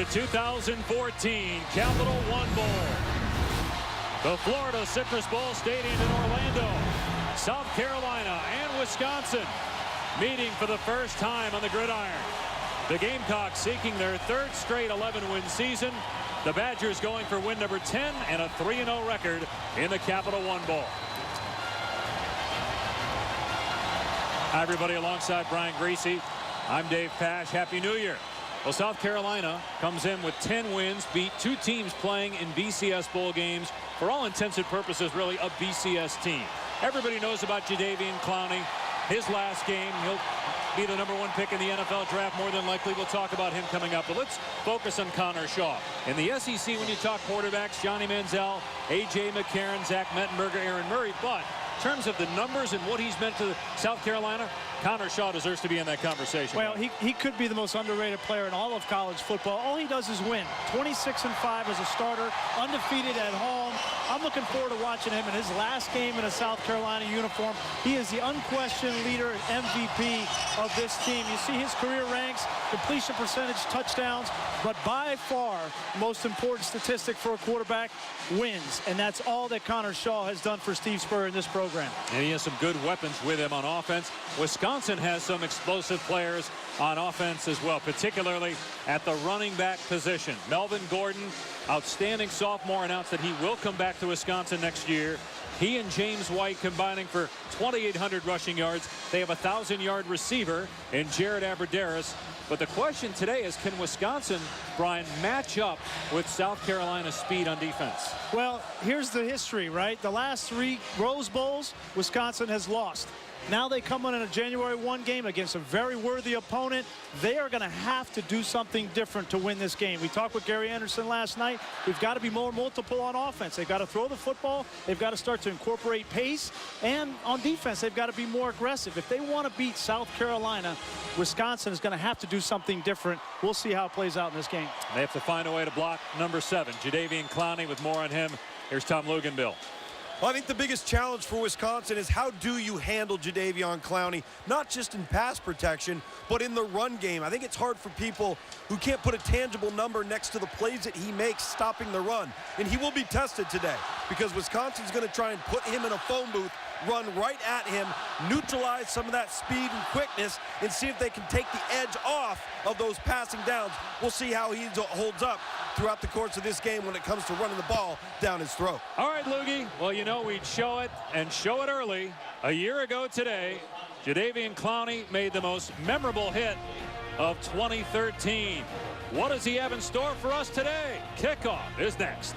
the 2014 Capital One Bowl. The Florida Citrus Bowl Stadium in Orlando. South Carolina and Wisconsin meeting for the first time on the gridiron. The Gamecocks seeking their third straight 11-win season. The Badgers going for win number 10 and a 3-0 record in the Capital One Bowl. Hi, everybody. Alongside Brian Greasy, I'm Dave Pash. Happy New Year. Well, South Carolina comes in with 10 wins, beat 2 teams playing in BCS bowl games. For all intents and purposes, really a BCS team. Everybody knows about Jadeveon Clowney. His last game, he'll be the #1 pick in the NFL draft. More than likely, we'll talk about him coming up. But let's focus on Connor Shaw. In the SEC, when you talk quarterbacks, Johnny Manziel, A.J. McCarron, Zach Mettenberger, Aaron Murray. But in terms of the numbers and what he's meant to South Carolina, Connor Shaw deserves to be in that conversation. Well, he could be the most underrated player in all of college football. All he does is win. 26-5 as a starter, undefeated at home. I'm looking forward to watching him in his last game in a South Carolina uniform. He is the unquestioned leader and MVP of this team. You see his career ranks, completion percentage, touchdowns, but by far most important statistic for a quarterback, wins. And that's all that Connor Shaw has done for Steve Spurrier in this program. And he has some good weapons with him on offense. Wisconsin has some explosive players on offense as well, particularly at the running back position. Melvin Gordon, outstanding sophomore, announced that he will come back to Wisconsin next year. He and James White combining for 2,800 rushing yards. They have a 1,000-yard receiver in Jared Abbrederis. But the question today is, can Wisconsin, Brian, match up with South Carolina's speed on defense? Well, here's the history, right? The last 3 Rose Bowls, Wisconsin has lost. Now they come on in a January 1 game against a very worthy opponent. They are going to have to do something different to win this game. We talked with Gary Anderson last night. We've got to be more multiple on offense. They've got to throw the football. They've got to start to incorporate pace. And on defense, they've got to be more aggressive. If they want to beat South Carolina, Wisconsin is going to have to do something different. We'll see how it plays out in this game. They have to find a way to block number 7, Jadeveon Clowney. With more on him, here's Tom Luginbill. Well, I think the biggest challenge for Wisconsin is how do you handle Jadeveon Clowney, not just in pass protection, but in the run game. I think it's hard for people who can't put a tangible number next to the plays that he makes stopping the run. And he will be tested today because Wisconsin's going to try and put him in a phone booth, run right at him, neutralize some of that speed and quickness, and see if they can take the edge off of those passing downs. We'll see how he holds up throughout the course of this game when it comes to running the ball down his throat. All right, Loogie. Well, you know, we'd show it and show it early. A year ago today, Jadeveon Clowney made the most memorable hit of 2013. What does he have in store for us today? Kickoff is next.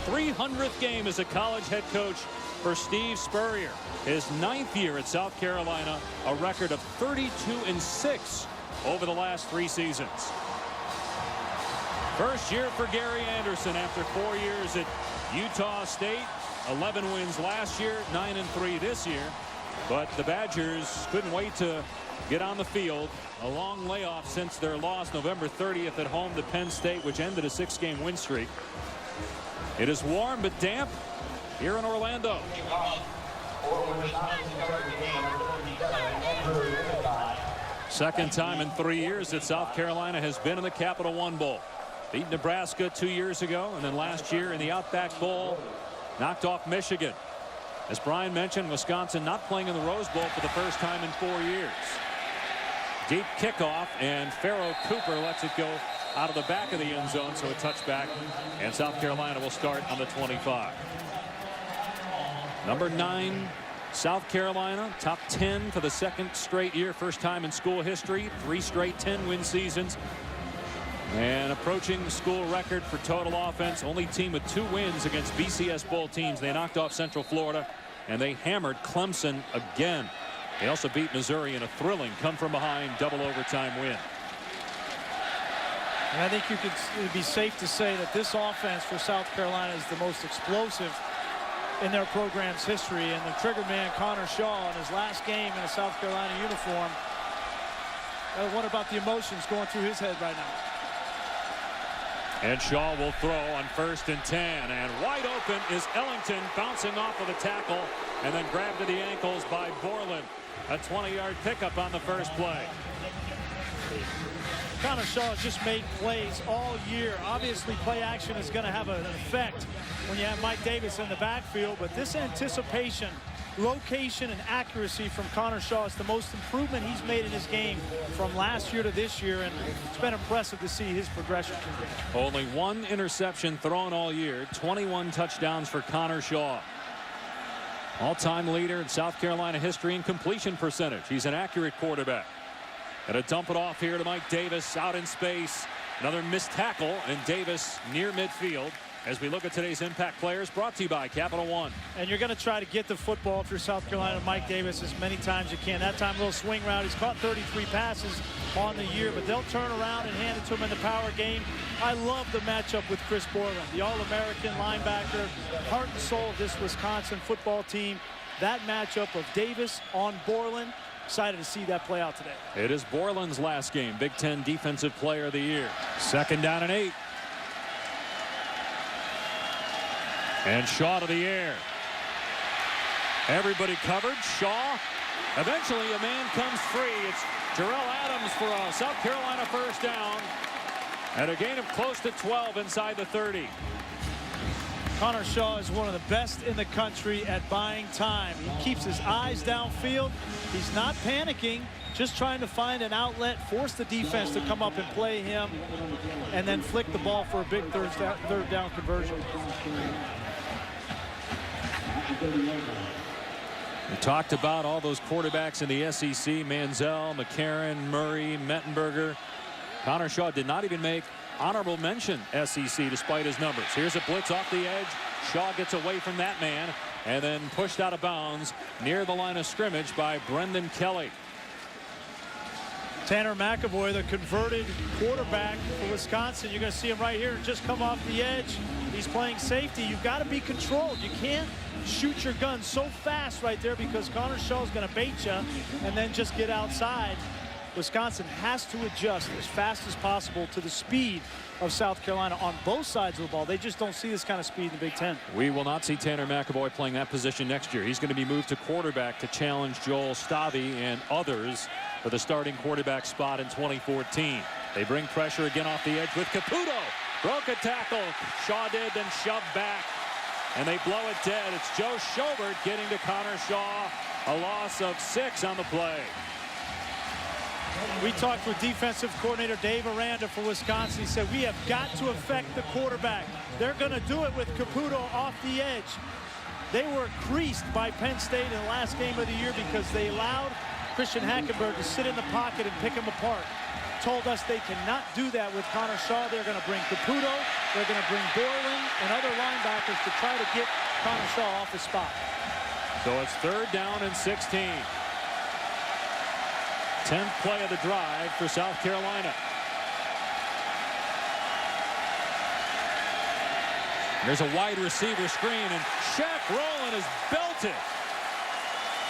300th game as a college head coach for Steve Spurrier. His 9th year at South Carolina, a record of 32-6 over the last 3 seasons. First year for Gary Anderson after 4 years at Utah State. 11 wins last year, 9-3 this year. But the Badgers couldn't wait to get on the field. A long layoff since their loss November 30th at home to Penn State, which ended a 6-game win streak. It is warm but damp here in Orlando. Second time in 3 years that South Carolina has been in the Capital One Bowl. Beat Nebraska 2 years ago, and then last year in the Outback Bowl, knocked off Michigan. As Brian mentioned, Wisconsin not playing in the Rose Bowl for the first time in 4 years. Deep kickoff, and Pharaoh Cooper lets it go out of the back of the end zone, so a touchback, and South Carolina will start on the 25. Number 9, South Carolina, top 10 for the 2nd straight year, first time in school history, 3 straight 10-win seasons, and approaching the school record for total offense. Only team with 2 wins against BCS bowl teams. They knocked off Central Florida, and they hammered Clemson again. They also beat Missouri in a thrilling come-from-behind double overtime win. And I think it'd be safe to say that this offense for South Carolina is the most explosive in their program's history. And the trigger man, Connor Shaw, in his last game in a South Carolina uniform, I wonder about the emotions going through his head right now. And Shaw will throw on 1st and 10. And wide open is Ellington, bouncing off of the tackle and then grabbed to the ankles by Borland. A 20-yard pickup on the first play. Connor Shaw has just made plays all year. Obviously, play action is going to have an effect when you have Mike Davis in the backfield, but this anticipation, location, and accuracy from Connor Shaw is the most improvement he's made in his game from last year to this year, and it's been impressive to see his progression. Only one interception thrown all year, 21 touchdowns for Connor Shaw. All-time leader in South Carolina history in completion percentage. He's an accurate quarterback. Gonna dump it off here to Mike Davis out in space. Another missed tackle, and Davis near midfield. As we look at today's impact players, brought to you by Capital One. And you're going to try to get the football if you're South Carolina, Mike Davis, as many times as you can. That time, a little swing route. He's caught 33 passes on the year, but they'll turn around and hand it to him in the power game. I love the matchup with Chris Borland, the All-American linebacker, heart and soul of this Wisconsin football team. That matchup of Davis on Borland. Excited to see that play out today. It is Borland's last game, Big Ten Defensive Player of the Year. 2nd down and 8. And Shaw to the air. Everybody covered. Shaw. Eventually a man comes free. It's Jarrell Adams for a South Carolina first down. And a gain of close to 12 inside the 30. Connor Shaw is one of the best in the country at buying time. He keeps his eyes downfield. He's not panicking, just trying to find an outlet, force the defense to come up and play him, and then flick the ball for a big third down conversion. We talked about all those quarterbacks in the SEC, Manziel, McCarron, Murray, Mettenberger. Connor Shaw did not even make honorable mention SEC despite his numbers. Here's a blitz off the edge. Shaw gets away from that man and then pushed out of bounds near the line of scrimmage by Brendan Kelly. Tanner McAvoy, the converted quarterback for Wisconsin. You're going to see him right here just come off the edge. He's playing safety. You've got to be controlled. You can't shoot your gun so fast right there because Connor Shaw is going to bait you and then just get outside. Wisconsin has to adjust as fast as possible to the speed of South Carolina on both sides of the ball. They just don't see this kind of speed in the Big Ten. We will not see Tanner McAvoy playing that position next year. He's going to be moved to quarterback to challenge Joel Stavy and others for the starting quarterback spot in 2014. They bring pressure again off the edge with Caputo. Broke a tackle. Shaw did, then shoved back. And they blow it dead. It's Joe Schobert getting to Connor Shaw. A loss of 6 on the play. We talked with defensive coordinator Dave Aranda for Wisconsin. He said, we have got to affect the quarterback. They're going to do it with Caputo off the edge. They were creased by Penn State in the last game of the year because they allowed Christian Hackenberg to sit in the pocket and pick him apart. Told us they cannot do that with Connor Shaw. They're going to bring Caputo. They're going to bring Borland and other linebackers to try to get Connor Shaw off his spot. So it's 3rd down and 16. 10th play of the drive for South Carolina. There's a wide receiver screen, and Shaq Rowland is belted.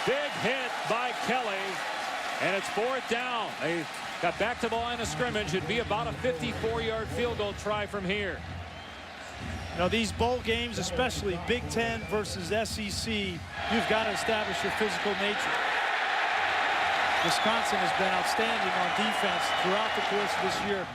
Big hit by Kelly, and it's 4th down. They got back to the line of scrimmage. It'd be about a 54-yard field goal try from here. You know, these bowl games, especially Big Ten versus SEC, you've got to establish your physical nature. Wisconsin has been outstanding on defense throughout the course of this year,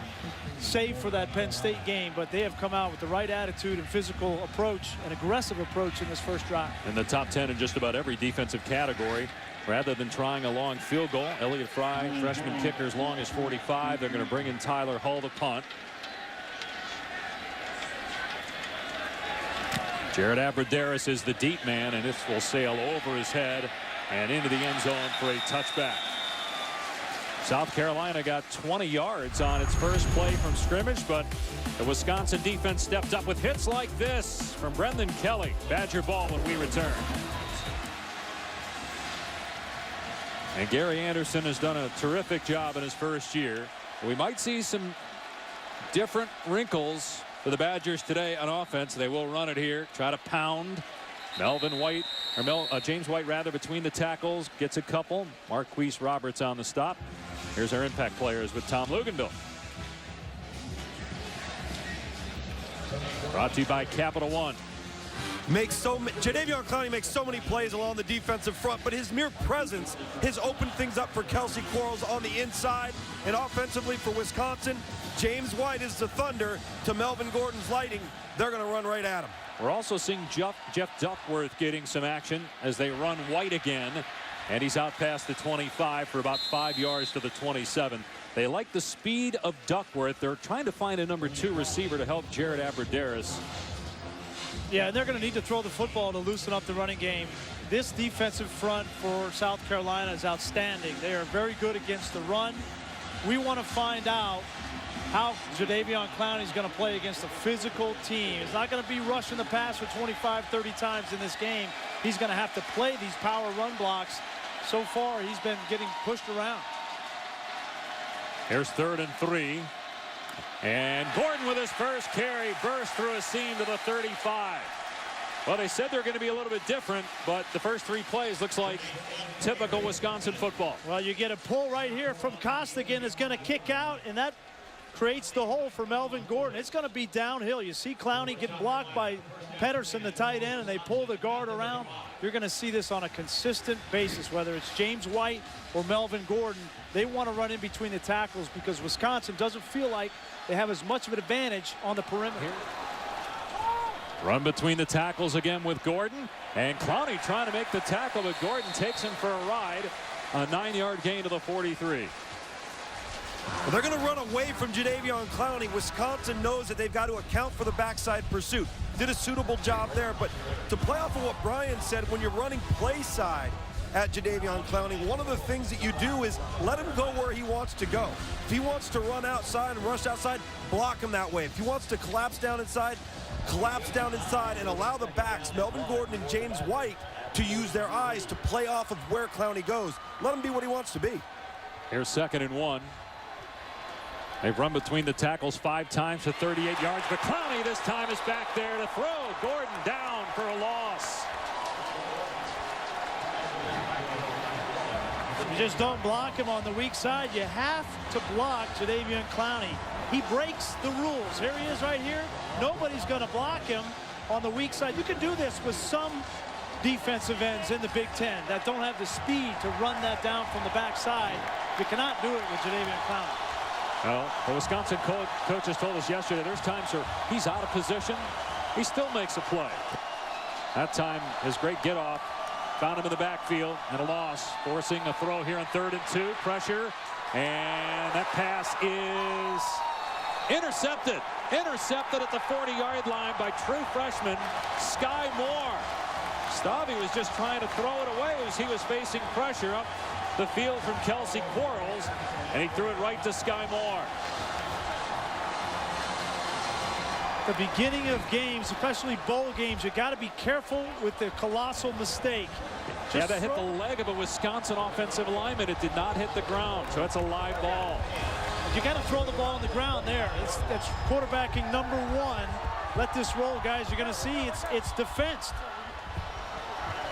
save for that Penn State game, but they have come out with the right attitude and physical approach, an aggressive approach in this first drive. In the top 10 in just about every defensive category. Rather than trying a long field goal, Elliott Fry, freshman kicker, as long as 45. They're going to bring in Tyler Hull to punt. Jared Abradaris is the deep man, and this will sail over his head and into the end zone for a touchback. South Carolina got 20 yards on its first play from scrimmage, but the Wisconsin defense stepped up with hits like this from Brendan Kelly. Badger ball when we return. And Gary Anderson has done a terrific job in his first year. We might see some different wrinkles for the Badgers today on offense. They will run it here, try to pound. Melvin White, or James White rather, between the tackles, gets a couple. Marquise Roberts on the stop. Here's our impact players with Tom Luganville. Brought to you by Capital One. Jadeveon Clowney makes so many plays along the defensive front, but his mere presence has opened things up for Kelsey Quarles on the inside. And offensively for Wisconsin, James White is the thunder to Melvin Gordon's lightning. They're going to run right at him. We're also seeing Jeff Duckworth getting some action as they run White again. And he's out past the 25 for about 5 yards to the 27. They like the speed of Duckworth. They're trying to find a number 2 receiver to help Jared Abrederis. Yeah, and they're going to need to throw the football to loosen up the running game. This defensive front for South Carolina is outstanding. They are very good against the run. We want to find out how Jadeveon Clowney is going to play against a physical team. He's not going to be rushing the pass for 25, 30 times in this game. He's going to have to play these power run blocks. So far, he's been getting pushed around. Here's 3rd and 3. And Gordon with his first carry burst through a seam to the 35. Well, they said they're going to be a little bit different, but the first 3 plays looks like typical Wisconsin football. Well, you get a pull right here from Costigan. Is going to kick out, and that creates the hole for Melvin Gordon. It's going to be downhill. You see Clowney get blocked by Pedersen, the tight end, and they pull the guard around. You're going to see this on a consistent basis, whether it's James White or Melvin Gordon. They want to run in between the tackles because Wisconsin doesn't feel like they have as much of an advantage on the perimeter. Run between the tackles again with Gordon, and Clowney trying to make the tackle, but Gordon takes him for a ride. A 9-yard gain to the 43. Well, they're going to run away from Jadeveon Clowney. Wisconsin knows that they've got to account for the backside pursuit. Did a suitable job there, but to play off of what Brian said, when you're running play side at Jadeveon Clowney, one of the things that you do is let him go where he wants to go. If he wants to run outside and rush outside, block him that way. If he wants to collapse down inside and allow the backs, Melvin Gordon and James White, to use their eyes to play off of where Clowney goes. Let him be what he wants to be. Here's 2nd and 1. They've run between the tackles 5 times for 38 yards, but Clowney this time is back there to throw. Gordon down for a loss. You just don't block him on the weak side. You have to block Jadeveon Clowney. He breaks the rules. Here he is right here. Nobody's going to block him on the weak side. You can do this with some defensive ends in the Big Ten that don't have the speed to run that down from the backside. You cannot do it with Jadeveon Clowney. Well, the Wisconsin coaches told us yesterday there's times where he's out of position. He still makes a play. That time, his great get off found him in the backfield and a loss, forcing a throw here on 3rd and 2. Pressure, and that pass is intercepted. Intercepted at the 40-yard line by true freshman Sky Moore. Stabby was just trying to throw it away as he was facing pressure up the field from Kelsey Quarles, and he threw it right to Sky Moore. The beginning of games, especially bowl games, you got to be careful with the colossal mistake. Yeah, that hit the leg of a Wisconsin offensive lineman. It did not hit the ground, so it's a live ball. You got to throw the ball on the ground there. That's quarterbacking number 1. Let this roll, guys. You're going to see it's defensed.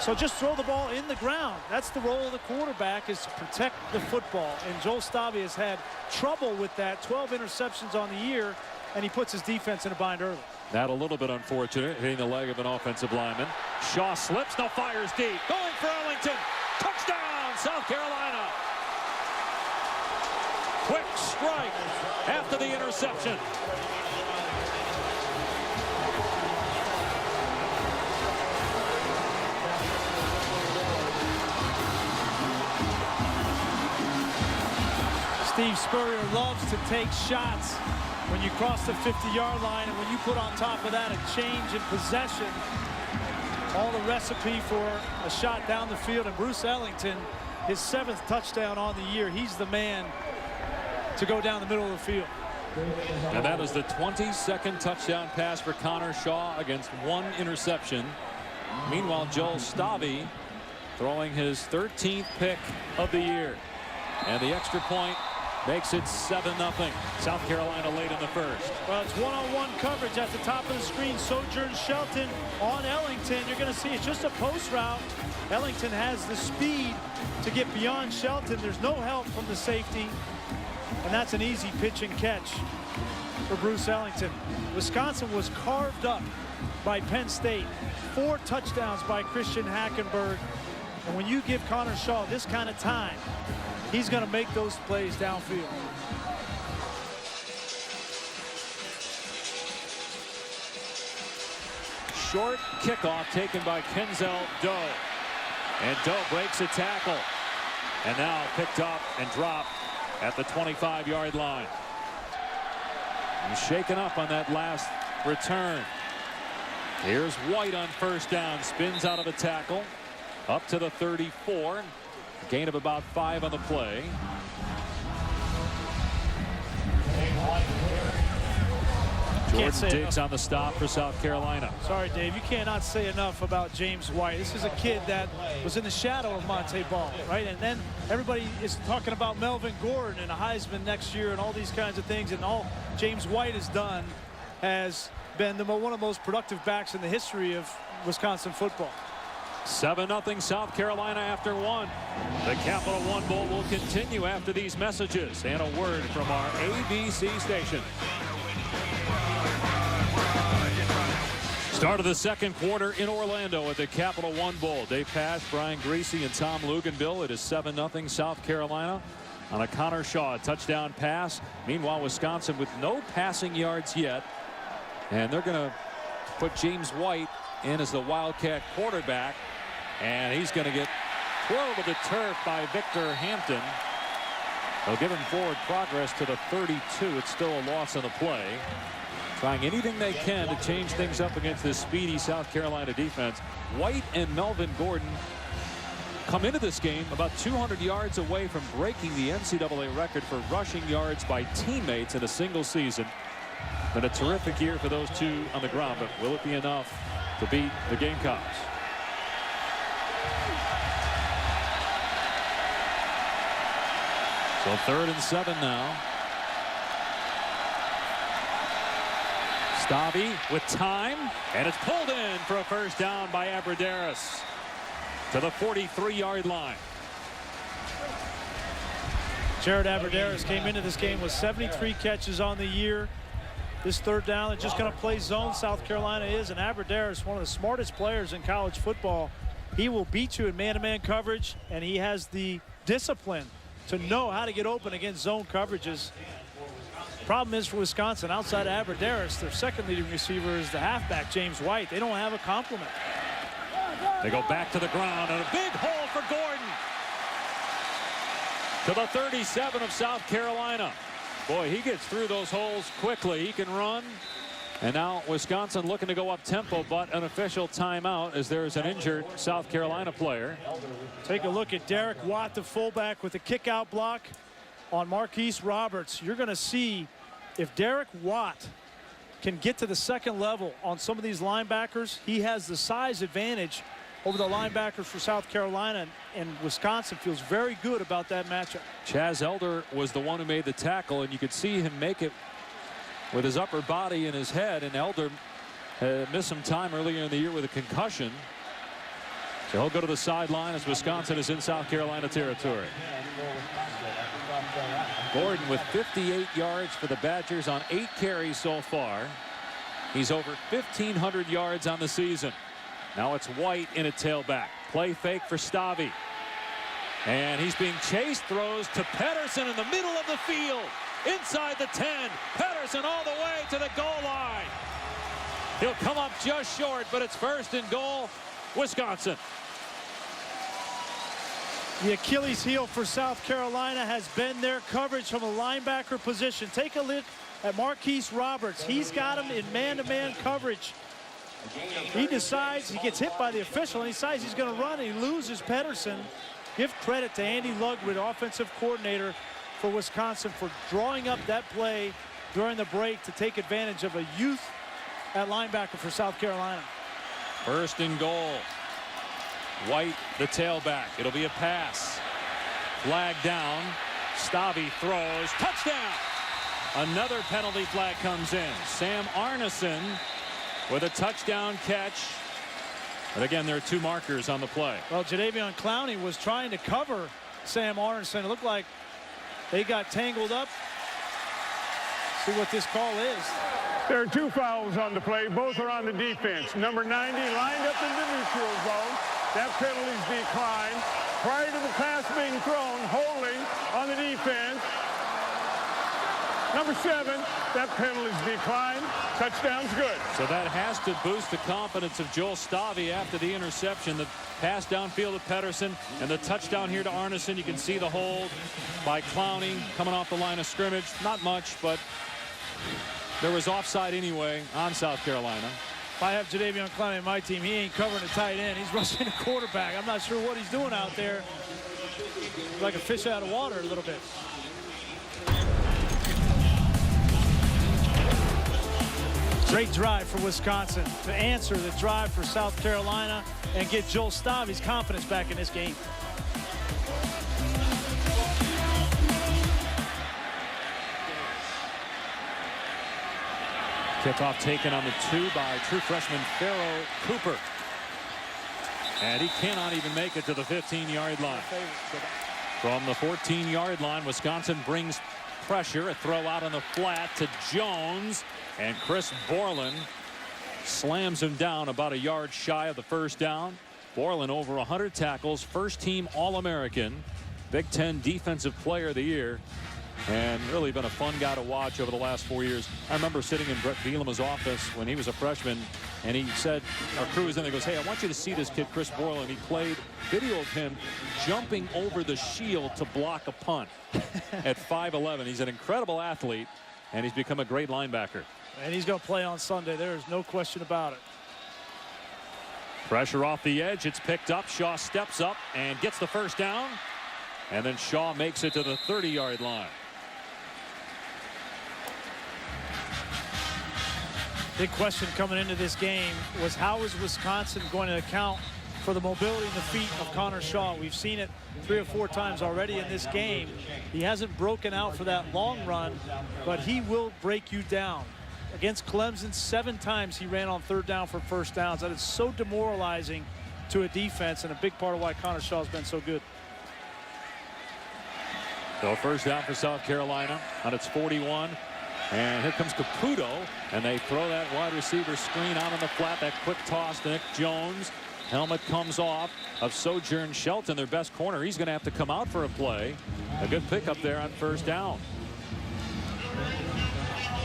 So just throw the ball in the ground. That's the role of the quarterback, is to protect the football. And Joel Stabby has had trouble with that. 12 interceptions on the year, and he puts his defense in a bind early. That a little bit unfortunate, hitting the leg of an offensive lineman. Shaw slips, now fires deep. Going for Ellington. Touchdown, South Carolina. Quick strike after the interception. Steve Spurrier loves to take shots when you cross the 50-yard line, and when you put on top of that a change in possession, all the recipe for a shot down the field. And Bruce Ellington, his 7th touchdown on the year, he's the man to go down the middle of the field. And that is the 22nd touchdown pass for Connor Shaw against 1 interception. Meanwhile, Joel Stabby throwing his 13th pick of the year. And the extra point makes it 7-0. South Carolina late in the first. Well, it's one-on-one coverage at the top of the screen. Sojourn Shelton on Ellington. You're going to see it's just a post route. Ellington has the speed to get beyond Shelton. There's no help from the safety. And that's an easy pitch and catch for Bruce Ellington. Wisconsin was carved up by Penn State. 4 touchdowns by Christian Hackenberg. And when you give Connor Shaw this kind of time, he's going to make those plays downfield. Short kickoff taken by Kenzel Doe. And Doe breaks a tackle. And now picked up and dropped at the 25-yard line. He's shaken up on that last return. Here's White on first down. Spins out of the tackle. Up to the 34. Gain of about 5 on the play. Jordan Diggs on the stop for South Carolina. Sorry, Dave, you cannot say enough about James White. This is a kid that was in the shadow of Monte Ball, right? And then everybody is talking about Melvin Gordon and a Heisman next year and all these kinds of things. And all James White has done has been one of the most productive backs in the history of Wisconsin football. 7-0 South Carolina after 1. The Capital One Bowl will continue after these messages and a word from our ABC station. Start of the second quarter in Orlando at the Capital One Bowl. Dave Pasch, Brian Griese, and Tom Luginbill. It is 7-0 South Carolina on a Connor Shaw touchdown pass. Meanwhile, Wisconsin with no passing yards yet. And they're going to put James White in as the Wildcat quarterback. And he's going to get twirled to the turf by Victor Hampton. They'll give him forward progress to the 32. It's still a loss on the play. Trying anything they can to change things up against this speedy South Carolina defense. White and Melvin Gordon come into this game about 200 yards away from breaking the NCAA record for rushing yards by teammates in a single season. Been a terrific year for those two on the ground, but will it be enough to beat the Gamecocks? So 3rd and 7 now. Stabby with time, and it's pulled in for a first down by Abradaris to the 43-yard line. Jared Abradaris came into this game with 73 catches on the year. This 3rd down, they're just going to play zone. South Carolina is, and Abradaris, one of the smartest players in college football. He will beat you in man-to-man coverage, and he has the discipline to know how to get open against zone coverages. Problem is for Wisconsin, outside of Abradaris, their second leading receiver is the halfback, James White. They don't have a complement. They go back to the ground, and a big hole for Gordon. To the 37 of South Carolina. Boy, he gets through those holes quickly. He can run. And now Wisconsin looking to go up tempo, but an official timeout as there's an injured South Carolina player. Take a look at Derek Watt, the fullback, with a kick-out block on Marquise Roberts. You're going to see if Derek Watt can get to the second level on some of these linebackers, he has the size advantage over the linebackers for South Carolina, and Wisconsin feels very good about that matchup. Chaz Elder was the one who made the tackle, and you could see him make it with his upper body and his head, and Elder missed some time earlier in the year with a concussion. So he'll go to the sideline as Wisconsin is in South Carolina territory. Gordon with 58 yards for the Badgers on 8 carries so far. He's over 1,500 yards on the season. Now it's White in at tailback. Play fake for Stabby. And he's being chased, throws to Pedersen in the middle of the field. Inside the 10. Pedersen all the way to the goal line. He'll come up just short, but it's 1st and goal, Wisconsin. The Achilles heel for South Carolina has been their coverage from a linebacker position. Take a look at Marquise Roberts. He's got him in man-to-man coverage. He decides, he gets hit by the official, and he decides he's going to run, and he loses Pedersen. Give credit to Andy Ludwig, offensive coordinator for Wisconsin, for drawing up that play during the break to take advantage of a youth at linebacker for South Carolina. 1st and goal. White, the tailback. It'll be a pass. Flag down. Stabby throws. Touchdown! Another penalty flag comes in. Sam Arneson with a touchdown catch. But again, there are 2 markers on the play. Well, Jadeveon Clowney was trying to cover Sam Arneson. It looked like they got tangled up. See what this call is. There are 2 fouls on the play. Both are on the defense. Number 90 lined up in the neutral zone. That penalty's declined. Prior to the pass being thrown, holding on the defense. Number 7, that penalty's declined. Touchdown's good. So that has to boost the confidence of Joel Stavy after the interception. The pass downfield to Pedersen and the touchdown here to Arneson. You can see the hold by Clowney coming off the line of scrimmage. Not much, but there was offside anyway on South Carolina. If I have Jadeveon Clowney on my team, he ain't covering a tight end. He's rushing a quarterback. I'm not sure what he's doing out there. Like a fish out of water a little bit. Great drive for Wisconsin to answer the drive for South Carolina and get Joel Stavy's confidence back in this game. Kickoff taken on the 2 by true freshman Pharaoh Cooper. And he cannot even make it to the 15-yard line. From the 14-yard line, Wisconsin brings pressure. A throw out on the flat to Jones. And Chris Borland slams him down about a yard shy of the first down. Borland over 100 tackles. First-team All-American. Big Ten Defensive Player of the Year. And really been a fun guy to watch over the last 4 years. I remember sitting in Brett Bielema's office when he was a freshman, and he said, our crew was in there, goes, hey, I want you to see this kid, Chris Borland. He played video of him jumping over the shield to block a punt at 5'11". He's an incredible athlete, and he's become a great linebacker. And he's going to play on Sunday. There is no question about it. Pressure off the edge. It's picked up. Shaw steps up and gets the first down. And then Shaw makes it to the 30-yard line. Big question coming into this game was how is Wisconsin going to account for the mobility in the feet of Connor Shaw? We've seen it 3 or 4 times already in this game. He hasn't broken out for that long run, but he will break you down. Against Clemson, 7 times he ran on 3rd down for first downs. That is so demoralizing to a defense and a big part of why Connor Shaw has been so good. So first down for South Carolina on its 41. And here comes Caputo, and they throw that wide receiver screen out on the flat. That quick toss to Nick Jones. Helmet comes off of Sojourn Shelton, their best corner. He's going to have to come out for a play. A good pickup there on first down.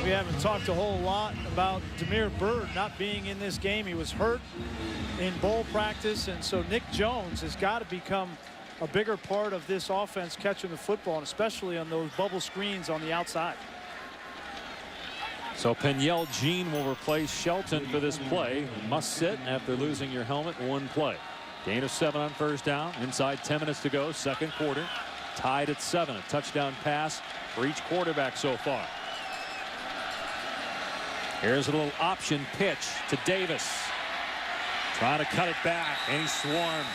We haven't talked a whole lot about Demir Bird not being in this game. He was hurt in bowl practice, and so Nick Jones has got to become a bigger part of this offense catching the football, and especially on those bubble screens on the outside. So Peniel Jean will replace Shelton for this play. Must sit after losing your helmet 1 play. Gain of 7 on first down. Inside 10 minutes to go. Second quarter. Tied at 7. A touchdown pass for each quarterback so far. Here's a little option pitch to Davis. Trying to cut it back, and he's swarmed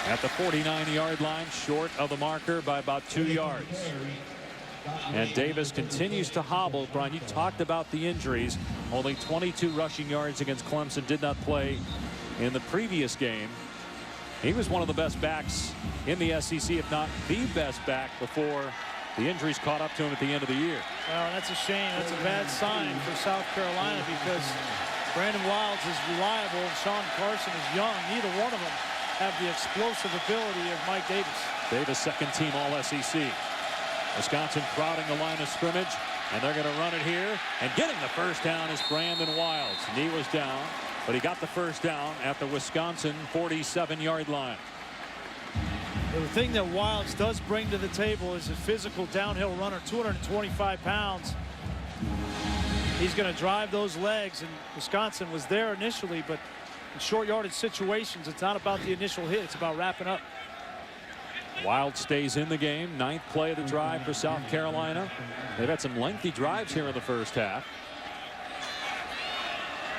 at the 49-yard line, short of the marker by about 2 yards. And Davis continues to hobble. Brian, you talked about the injuries. Only 22 rushing yards against Clemson. Did not play in the previous game. He was one of the best backs in the SEC, if not the best back, before the injuries caught up to him at the end of the year. Well, that's a shame. That's a bad sign for South Carolina because Brandon Wilds is reliable and Sean Carson is young. Neither one of them have the explosive ability of Mike Davis. Davis, second team All-SEC. Wisconsin crowding the line of scrimmage, and they're going to run it here. And getting the first down is Brandon Wilds. Knee was down, but he got the first down at the Wisconsin 47-yard line. The thing that Wilds does bring to the table is a physical downhill runner, 225 pounds. He's going to drive those legs, and Wisconsin was there initially, but in short yardage situations, it's not about the initial hit. It's about wrapping up. Wild stays in the game. 9th play of the drive for South Carolina. They've had some lengthy drives here in the first half.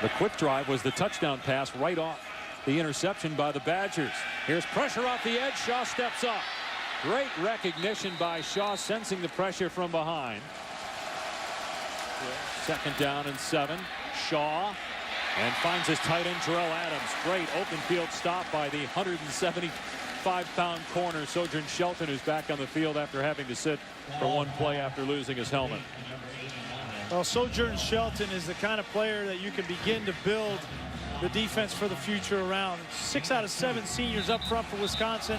The quick drive was the touchdown pass right off the interception by the Badgers. Here's pressure off the edge. Shaw steps up. Great recognition by Shaw, sensing the pressure from behind. Second down and 7. Shaw, and finds his tight end Terrell Adams. Great open field stop by the 175-pound corner Sojourn Shelton, who's back on the field after having to sit for 1 play after losing his helmet. Well, Sojourn Shelton is the kind of player that you can begin to build the defense for the future around. 6 out of 7 seniors up front for Wisconsin,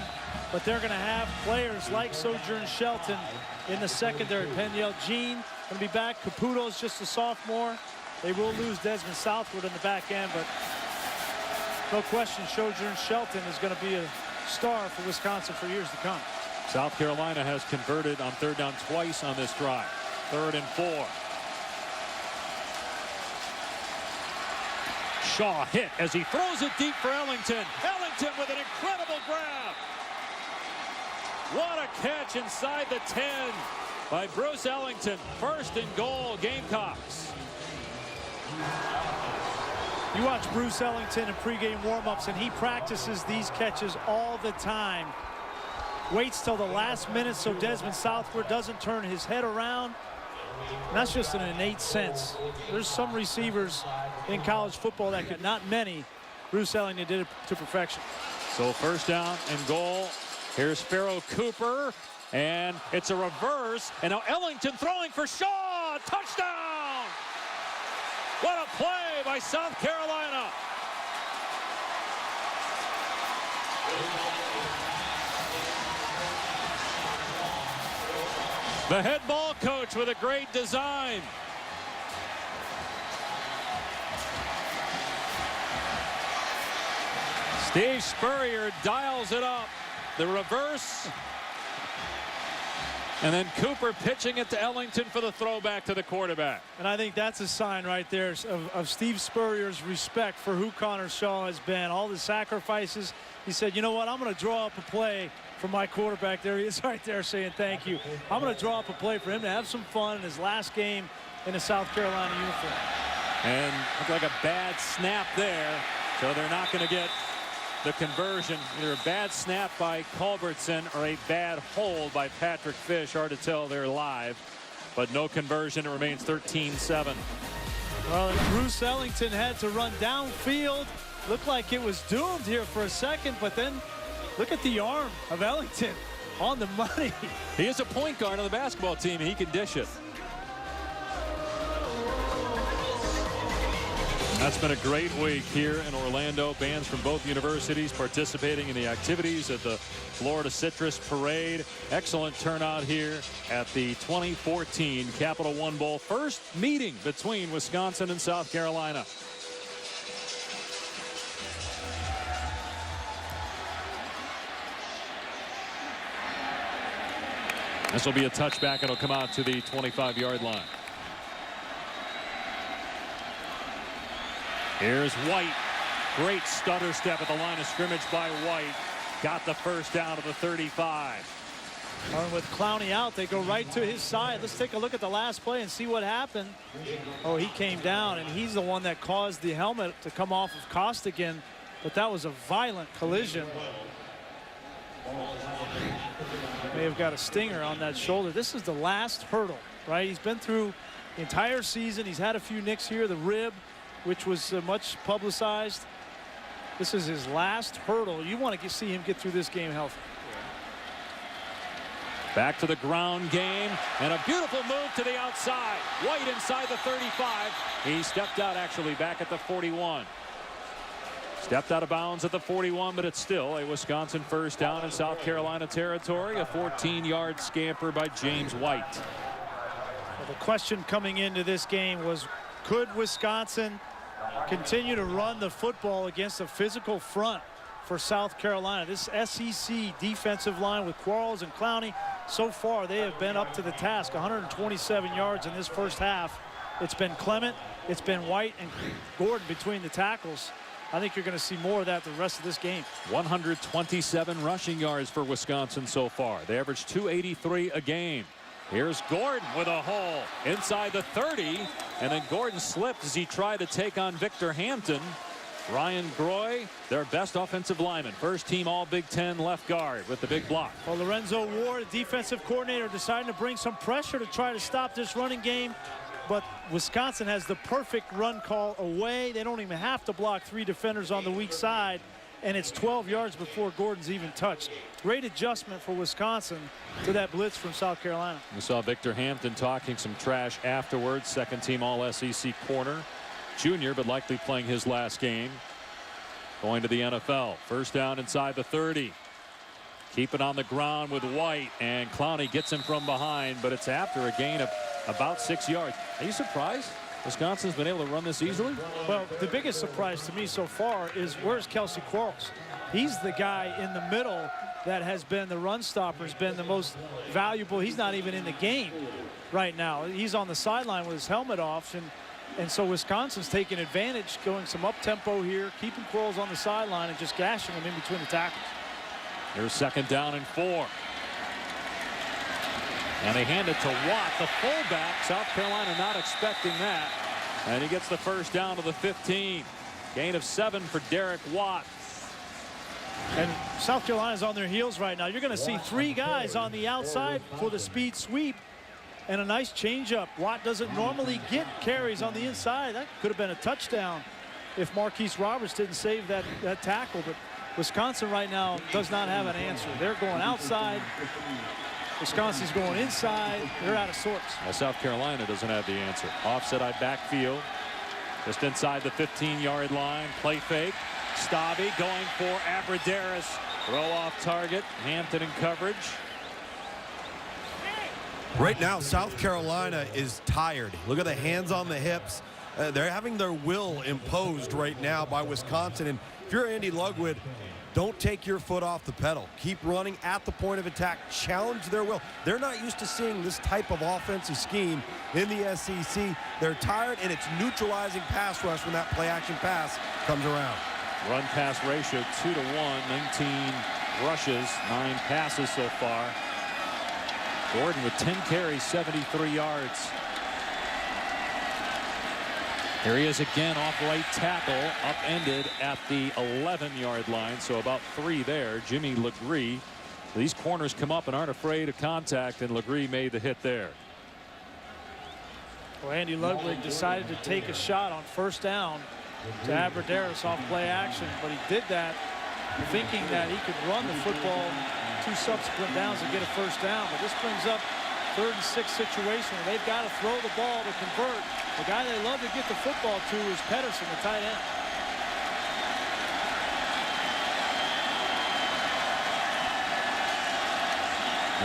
but they're going to have players like Sojourn Shelton in the secondary. Peniel Jean going to be back. Caputo's just a sophomore. They will lose Desmond Southwood in the back end, but no question Sojourn Shelton is going to be a star for Wisconsin for years to come. South Carolina has converted on 3rd down twice on this drive. 3rd and 4. Shaw hit as he throws it deep for Ellington. Ellington with an incredible grab. What a catch inside the 10 by Bruce Ellington. 1st and goal, Gamecocks. You watch Bruce Ellington in pregame warmups, and he practices these catches all the time. Waits till the last minute so Desmond Southwood doesn't turn his head around. And that's just an innate sense. There's some receivers in college football that could, not many. Bruce Ellington did it to perfection. So 1st down and goal. Here's Pharaoh Cooper, and it's a reverse. And now Ellington throwing for Shaw. Touchdown! What a play by South Carolina. The head ball coach with a great design. Steve Spurrier dials it up. The reverse. And then Cooper pitching it to Ellington for the throwback to the quarterback. And I think that's a sign right there of Steve Spurrier's respect for who Connor Shaw has been. All the sacrifices. He said, you know what, I'm going to draw up a play for my quarterback. There he is right there saying thank you. I'm going to draw up a play for him to have some fun in his last game in a South Carolina uniform. And looked like a bad snap there. So they're not going to get the conversion. Either a bad snap by Culbertson or a bad hold by Patrick Fish. Hard to tell there live, but no conversion. It remains 13-7. Well, and Bruce Ellington had to run downfield. Looked like it was doomed here for a second, but then look at the arm of Ellington on the money. He is a point guard on the basketball team. He can dish it. That's been a great week here in Orlando. Bands from both universities participating in the activities at the Florida Citrus Parade. Excellent turnout here at the 2014 Capital One Bowl. First meeting between Wisconsin and South Carolina. This will be a touchback. It'll come out to the 25-yard line. Here's White. Great stutter step at the line of scrimmage by White. Got the first down to the 35. And with Clowney out, they go right to his side. Let's take a look at the last play and see what happened. Oh, he came down, and he's the one that caused the helmet to come off of Costigan. But that was a violent collision. May have got a stinger on that shoulder. This is the last hurdle, right? He's been through the entire season. He's had a few nicks here, the rib, which was much publicized. This is his last hurdle. You want to see him get through this game healthy. Back to the ground game, and a beautiful move to the outside. White inside the 35. He stepped out actually back at the 41. Stepped out of bounds at the 41, but it's still a Wisconsin first down in South Carolina territory. A 14-yard scamper by James White. Well, the question coming into this game was, could Wisconsin continue to run the football against a physical front for South Carolina? This SEC defensive line with Quarles and Clowney, so far they have been up to the task. 127 yards in this first half. It's been Clement, it's been White and Gordon between the tackles. I think you're going to see more of that the rest of this game. 127 rushing yards for Wisconsin so far. They average 283 a game. Here's Gordon with a hole inside the 30, and then Gordon slipped as he tried to take on Victor Hampton. Ryan Groy, their best offensive lineman. First team all Big Ten left guard with the big block. Well, Lorenzo Ward, defensive coordinator, deciding to bring some pressure to try to stop this running game. But Wisconsin has the perfect run call away. They don't even have to block 3 defenders on the weak side. and it's 12 yards before Gordon's even touched. Great adjustment for Wisconsin to that blitz from South Carolina. We saw Victor Hampton talking some trash afterwards. Second team All-SEC corner. Junior, but likely playing his last game. Going to the NFL. First down inside the 30. Keep it on the ground with White, and Clowney gets him from behind, but it's after a gain of about 6 yards. Are you surprised Wisconsin's been able to run this easily? Well, the biggest surprise to me so far is where's Kelsey Quarles? He's the guy in the middle that has been the run stopper, has been the most valuable. He's not even in the game right now. He's on the sideline with his helmet off, and so Wisconsin's taking advantage, going some up-tempo here, keeping Quarles on the sideline and just gashing him in between the tackles. Here's second down and 4. And they hand it to Watt, the fullback. South Carolina not expecting that. And he gets the first down to the 15. Gain of 7 for Derek Watt. And South Carolina's on their heels right now. You're going to see 3 guys on the outside for the speed sweep and a nice changeup. Watt doesn't normally get carries on the inside. That could have been a touchdown if Marquise Roberts didn't save that tackle. But Wisconsin right now does not have an answer. They're going outside. Wisconsin's going inside. They're out of sorts. Well, South Carolina doesn't have the answer. Offset backfield. Just inside the 15-yard line. Play fake. Stabby going for Abradaris. Throw off target. Hampton in coverage. Right now, South Carolina is tired. Look at the hands on the hips. They're having their will imposed right now by Wisconsin. And if you're Andy Ludwig, don't take your foot off the pedal. Keep running at the point of attack. Challenge their will. They're not used to seeing this type of offensive scheme in the SEC. They're tired, and it's neutralizing pass rush when that play-action pass comes around. Run-pass ratio 2-1. 19 rushes, 9 passes so far. Gordon with 10 carries, 73 yards. Here he is again off right tackle, upended at the 11-yard line, so about 3 there. Jimmy Legree. These corners come up and aren't afraid of contact, and Legree made the hit there. Well, Andy Ludwig decided to take a shot on first down to Abradaris off play action, but he did that thinking that he could run the football 2 subsequent downs and get a first down. But this brings up 3rd and 6 situation. They've got to throw the ball to convert. The guy they love to get the football to is Pedersen, the tight end.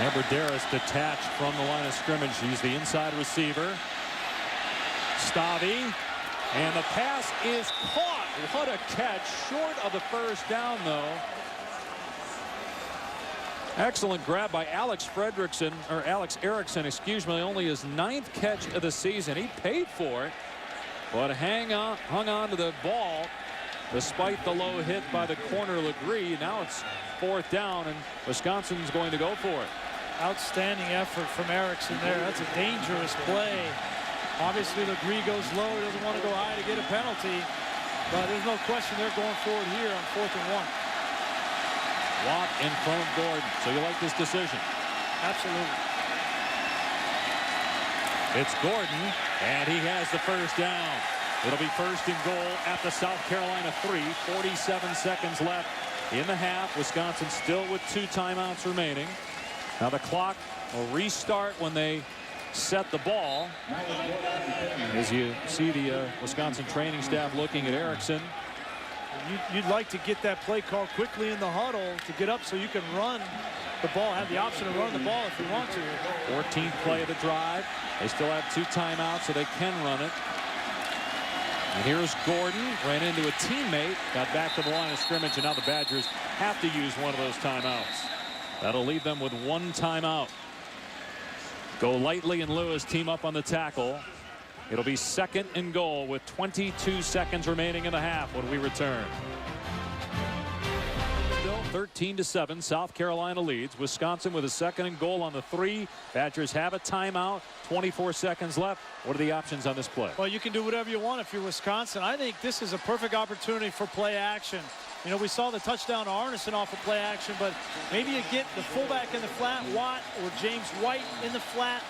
Abradaris detached from the line of scrimmage. He's the inside receiver. Stabby. And the pass is caught. What a catch. Short of the first down, though. Excellent grab by Alex Erickson, excuse me, only his 9th catch of the season. He paid for it, but hung on to the ball despite the low hit by the corner Legree. Now it's 4th down, and Wisconsin's going to go for it. Outstanding effort from Erickson there. That's a dangerous play. Obviously, Legree goes low. He doesn't want to go high to get a penalty, but there's no question they're going forward here on 4th and 1. Watt in front of Gordon. So you like this decision? Absolutely. It's Gordon, and he has the first down. It'll be 1st and goal at the South Carolina 3. 47 seconds left in the half. Wisconsin still with 2 timeouts remaining. Now the clock will restart when they set the ball. As you see the Wisconsin training staff looking at Erickson. You'd like to get that play call quickly in the huddle to get up so you can run the ball, have the option to run the ball if you want to. 14th play of the drive. They still have 2 timeouts, so they can run it. And here's Gordon, ran into a teammate, got back to the line of scrimmage, and now the Badgers have to use one of those timeouts. That'll leave them with 1 timeout. Go Lightly and Lewis team up on the tackle. It'll be 2nd and goal with 22 seconds remaining in the half when we return. 13-7, South Carolina leads. Wisconsin with a 2nd and goal on the 3. Badgers have a timeout. 24 seconds left. What are the options on this play? Well, you can do whatever you want if you're Wisconsin. I think this is a perfect opportunity for play action. You know, we saw the touchdown to Arneson off of play action, but maybe you get the fullback in the flat, Watt or James White in the flat.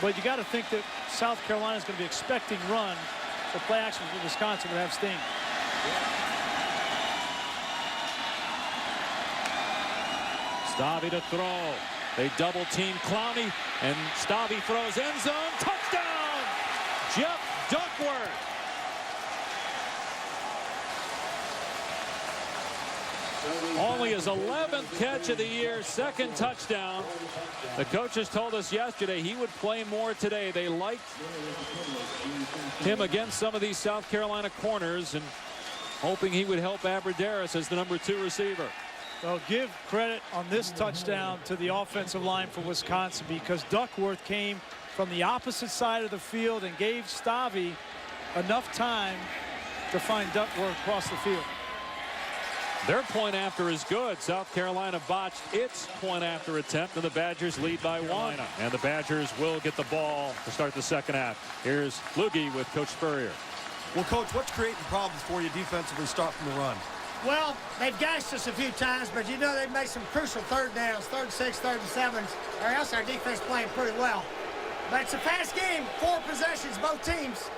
But you got to think that South Carolina is going to be expecting run. So play action for Wisconsin would have sting. Stabby to throw. They double team Clowney, and Stabby throws end zone. Touchdown! Jeff Duckworth. Only his 11th catch of the year, second touchdown. The coaches told us yesterday he would play more today. They liked him against some of these South Carolina corners and hoping he would help Abradaris as the number 2 receiver. Well, give credit on this touchdown to the offensive line for Wisconsin, because Duckworth came from the opposite side of the field and gave Stabby enough time to find Duckworth across the field. Their point after is good. South Carolina botched its point after attempt, and the Badgers lead by 1. And the Badgers will get the ball to start the second half. Here's Lugge with Coach Spurrier. Well, Coach, what's creating problems for you defensively start from the run? Well, they've gashed us a few times, but you know they've made some crucial third downs, 3rd and 6, 3rd and 7s, or else our defense playing pretty well. But it's a fast game, 4 possessions, both teams.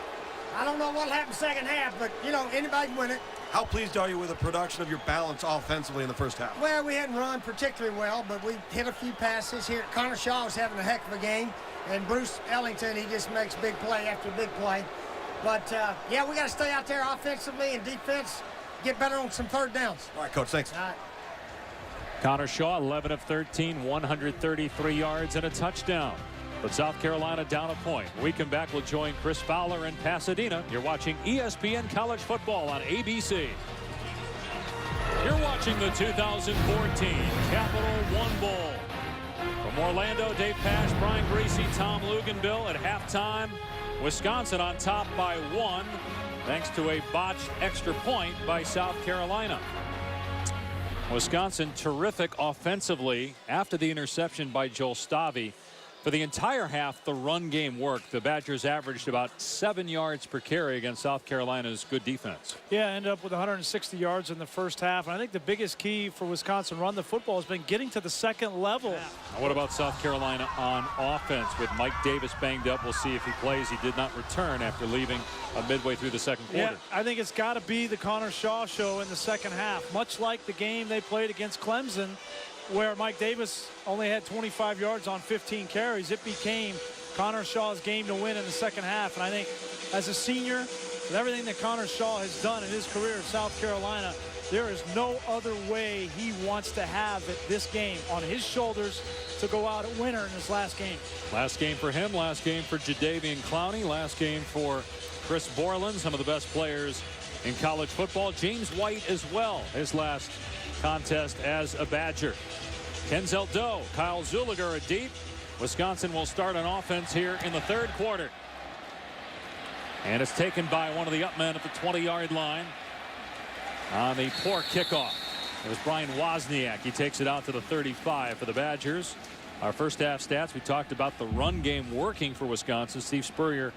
I don't know what'll happen second half, but, you know, anybody can win it. How pleased are you with the production of your balance offensively in the first half? Well, we hadn't run particularly well, but we hit a few passes here. Connor Shaw was having a heck of a game, and Bruce Ellington, he just makes big play after big play. But, yeah, we got to stay out there offensively and defense, get better on some third downs. All right, Coach, thanks. All right. Connor Shaw, 11 of 13, 133 yards and a touchdown. But South Carolina down a point. When we come back, we'll join Chris Fowler in Pasadena. You're watching ESPN College Football on ABC. You're watching the 2014 Capital One Bowl. From Orlando, Dave Pash, Brian Greasy, Tom Luganbill at halftime. Wisconsin on top by 1, thanks to a botched extra point by South Carolina. Wisconsin terrific offensively after the interception by Joel Stabby. For the entire half, the run game worked. The Badgers averaged about 7 yards per carry against South Carolina's good defense. Yeah, ended up with 160 yards in the first half. And I think the biggest key for Wisconsin run the football has been getting to the second level. Now, what about South Carolina on offense? With Mike Davis banged up, we'll see if he plays. He did not return after leaving midway through the second quarter. Yeah, I think it's got to be the Connor Shaw show in the second half. Much like the game they played against Clemson, where Mike Davis only had 25 yards on 15 carries. It became Connor Shaw's game to win in the second half. And I think as a senior, with everything that Connor Shaw has done in his career at South Carolina, there is no other way he wants to have this game on his shoulders to go out a winner in his last game. Last game for him, last game for Jadeveon Clowney, last game for Chris Borland, some of the best players in college football. James White as well, his last contest as a Badger. Kenzel Doe, Kyle Zuliger are deep. Wisconsin will start on offense here in the third quarter. And it's taken by one of the up men at the 20-yard line on the poor kickoff. It was Brian Wozniak. He takes it out to the 35 for the Badgers. Our first half stats, we talked about the run game working for Wisconsin. Steve Spurrier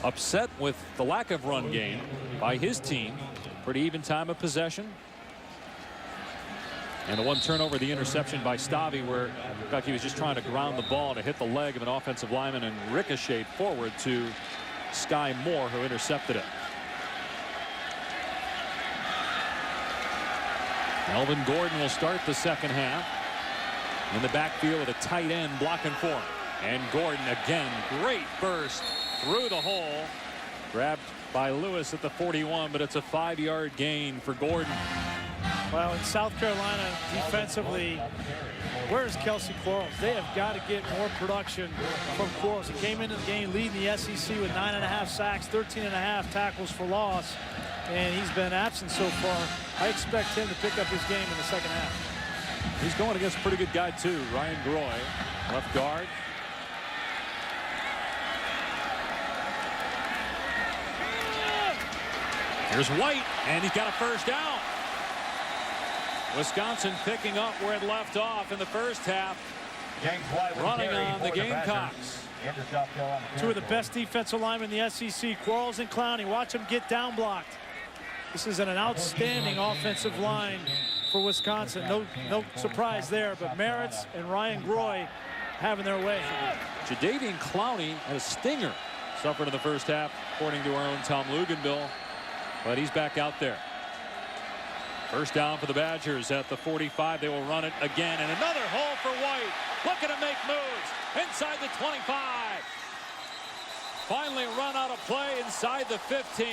upset with the lack of run game by his team. Pretty even time of possession. And the one turnover, the interception by Stabby, where in fact he was just trying to ground the ball to hit the leg of an offensive lineman and ricocheted forward to Sky Moore, who intercepted it. Melvin Gordon will start the second half in the backfield with a tight end blocking for him. And Gordon again, great burst through the hole, grabbed by Lewis at the 41, but it's a 5-yard gain for Gordon. Well, in South Carolina defensively, where's Kelsey Quarles? They have got to get more production from Quarles. He came into the game leading the SEC with 9.5 sacks, 13.5 tackles for loss, and he's been absent so far. I expect him to pick up his game in the second half. He's going against a pretty good guy too. Ryan Groy, left guard. Here's White, and he's got a first down. Wisconsin picking up where it left off in the first half, running on the Gamecocks. Two of the best defensive linemen in the SEC, Quarles and Clowney. Watch them get down blocked. This is an outstanding offensive line for Wisconsin. No surprise there, but Merritt's and Ryan Groy having their way. Jadeveon Clowney had a stinger suffered in the first half, according to our own Tom Luganbill, but he's back out there. First down for the Badgers at the 45. They will run it again, and another hole for White. Looking to make moves inside the 25. Finally run out of play inside the 15.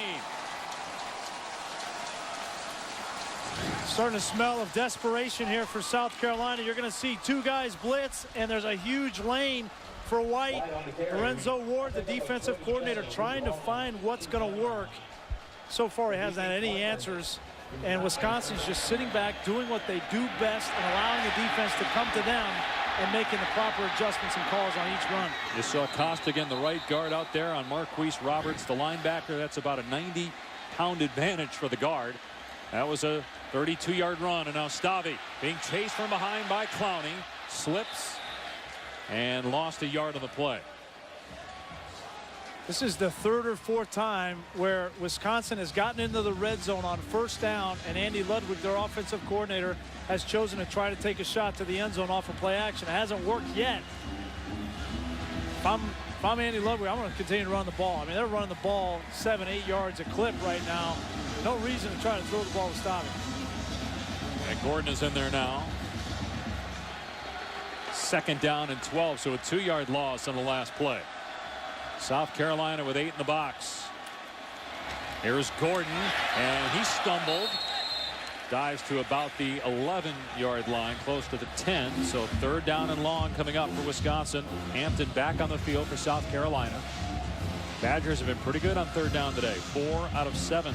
Starting to smell of desperation here for South Carolina. You're going to see two guys blitz, and there's a huge lane for White. Lorenzo Ward, the defensive coordinator, trying to find what's going to work. So far, he hasn't had any answers. And Wisconsin's just sitting back, doing what they do best, and allowing the defense to come to them and making the proper adjustments and calls on each run. You saw Costigan, the right guard, out there on Marquise Roberts, the linebacker. That's about a 90-pound advantage for the guard. That was a 32-yard run, and now Stavi being chased from behind by Clowney, slips and lost a yard on the play. This is the third or fourth time where Wisconsin has gotten into the red zone on first down, and Andy Ludwig, their offensive coordinator, has chosen to try to take a shot to the end zone off of play action. It hasn't worked yet. If I'm Andy Ludwig, I'm going to continue to run the ball. I mean, they're running the ball 7-8 yards a clip right now. No reason to try to throw the ball to stop it. And Gordon is in there now. Second down and 12, so a 2-yard loss on the last play. South Carolina with 8 in the box. Here's Gordon, and he stumbled. Dives to about the 11-yard line, close to the 10. So third down and long coming up for Wisconsin. Hampton back on the field for South Carolina. Badgers have been pretty good on third down today. 4 out of 7.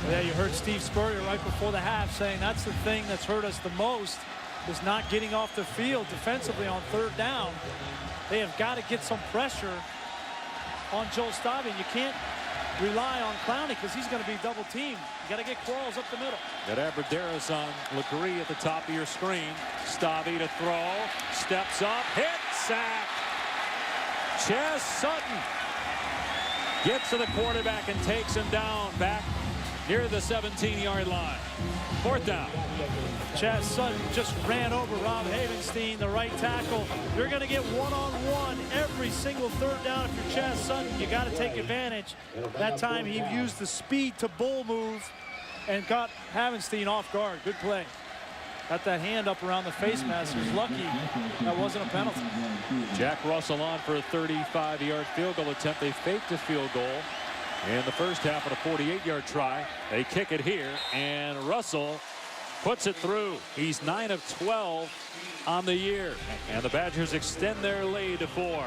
Yeah, you heard Steve Spurrier right before the half saying that's the thing that's hurt us the most, is not getting off the field defensively on third down. They have got to get some pressure on Joel Stavi. You can't rely on Clowney because he's going to be double teamed. You got to get Quarles up the middle. Got Abrederis on Legree at the top of your screen. Stavi to throw. Steps up. Hit. Sack. Chaz Sutton gets to the quarterback and takes him down back near the 17-yard line. Fourth down. Chaz Sutton just ran over Rob Havenstein, the right tackle. You're going to get one-on-one every single third down. If you're Chaz Sutton, you got to take advantage. That time he used the speed to bull move and got Havenstein off guard. Good play. Got that hand up around the face mask. He was lucky that wasn't a penalty. Jack Russell on for a 35-yard field goal attempt. They faked a field goal in the first half of a 48-yard try. They kick it here, and Russell puts it through. He's 9 of 12 on the year, and the Badgers extend their lead to 4.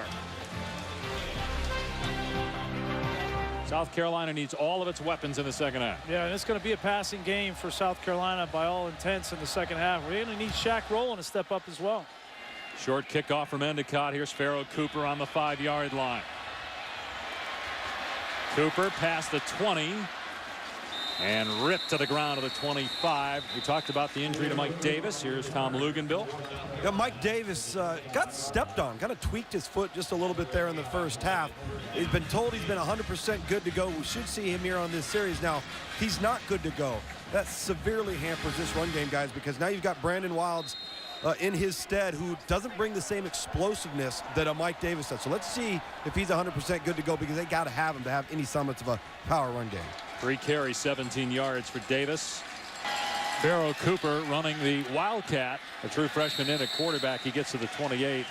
South Carolina needs all of its weapons in the second half. Yeah, and it's going to be a passing game for South Carolina by all intents in the second half. We're going to need Shaq Rowland to step up as well. Short kickoff from Endicott. Here's Pharaoh Cooper on the 5-yard line. Cooper past the 20 and ripped to the ground to the 25. We talked about the injury to Mike Davis. Here's Tom Luganville. Yeah, Mike Davis got stepped on, kind of tweaked his foot just a little bit there in the first half. He's been told he's been 100% good to go. We should see him here on this series. Now, he's not good to go. That severely hampers this run game, guys, because now you've got Brandon Wilds in his stead, who doesn't bring the same explosiveness that a Mike Davis does. So let's see if he's 100% good to go, because they got to have him to have any semblance of a power run game. 3 carries, 17 yards for Davis. Pharaoh Cooper running the Wildcat, a true freshman in at quarterback. He gets to the 28.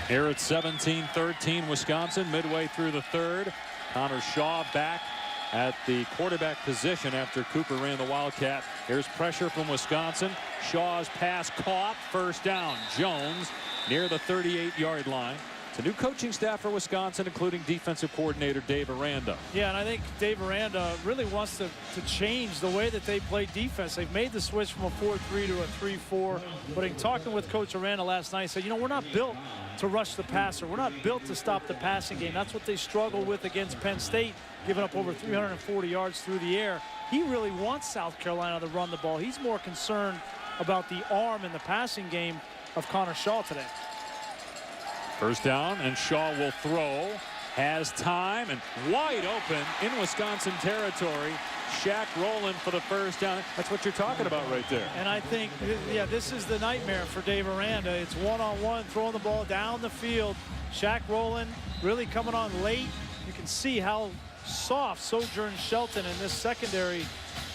Here at 17-13 Wisconsin, midway through the third. Connor Shaw back at the quarterback position after Cooper ran the Wildcat. Here's pressure from Wisconsin. Shaw's pass caught. First down. Jones near the 38-yard line. It's a new coaching staff for Wisconsin, including defensive coordinator Dave Aranda. Yeah, and I think Dave Aranda really wants to change the way that they play defense. They've made the switch from a 4-3 to a 3-4. But in talking with Coach Aranda last night, he said, you know, we're not built to rush the passer. We're not built to stop the passing game. That's what they struggle with against Penn State, giving up over 340 yards through the air. He really wants South Carolina to run the ball. He's more concerned about the arm and the passing game of Connor Shaw today. First down, and Shaw will throw. Has time, and wide open in Wisconsin territory. Shaq Rowland for the first down. That's what you're talking about right there. And I think, yeah, this is the nightmare for Dave Aranda. It's one-on-one, throwing the ball down the field. Shaq Rowland really coming on late. You can see how soft Sojourn Shelton in this secondary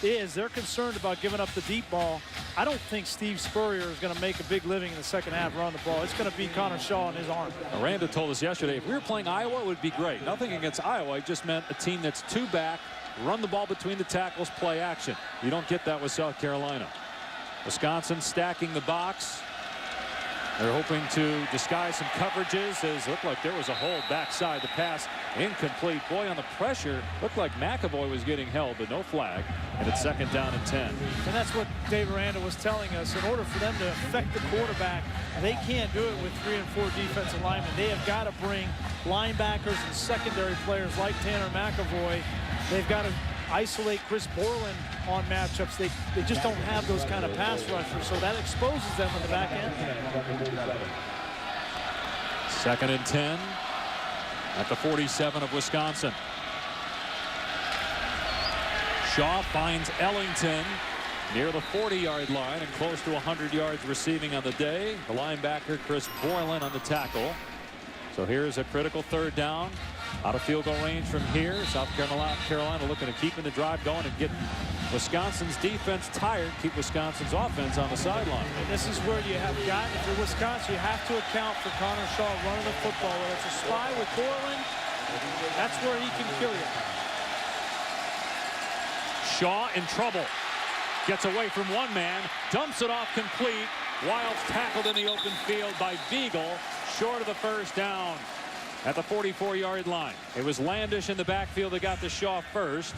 is. They're concerned about giving up the deep ball. I don't think Steve Spurrier is going to make a big living in the second half running the ball. It's going to be Connor Shaw and his arm. Aranda told us yesterday, if we were playing Iowa, it would be great. Nothing against Iowa. It just meant a team that's 2 back, run the ball between the tackles, play action. You don't get that with South Carolina. Wisconsin stacking the box. They're hoping to disguise some coverages, as it looked like there was a hold backside. The pass incomplete. Boy, on the pressure, looked like McAvoy was getting held, but no flag. And it's 2nd down and 10. And that's what Dave Aranda was telling us. In order for them to affect the quarterback, they can't do it with 3 and 4 defensive linemen. They have got to bring linebackers and secondary players like Tanner McAvoy. They've got to isolate Chris Borland on matchups. They just don't have those kind of pass rushers, so that exposes them in the back end. 2nd and 10 at the 47 of Wisconsin. Shaw finds Ellington near the 40-yard line and close to 100 yards receiving on the day. The linebacker Chris Borland on the tackle. So here's a critical 3rd down. Out of field goal range from here. South Carolina looking at keeping the drive going and get Wisconsin's defense tired. Keep Wisconsin's offense on the sideline. And this is where you have got, if you're Wisconsin, you have to account for Connor Shaw running the football. Whether it's a spy with Borland, that's where he can kill you. Shaw in trouble. Gets away from one man. Dumps it off complete. Wild's tackled in the open field by Beagle. Short of the 1st down at the 44-yard line. It was Landish in the backfield that got to Shaw first.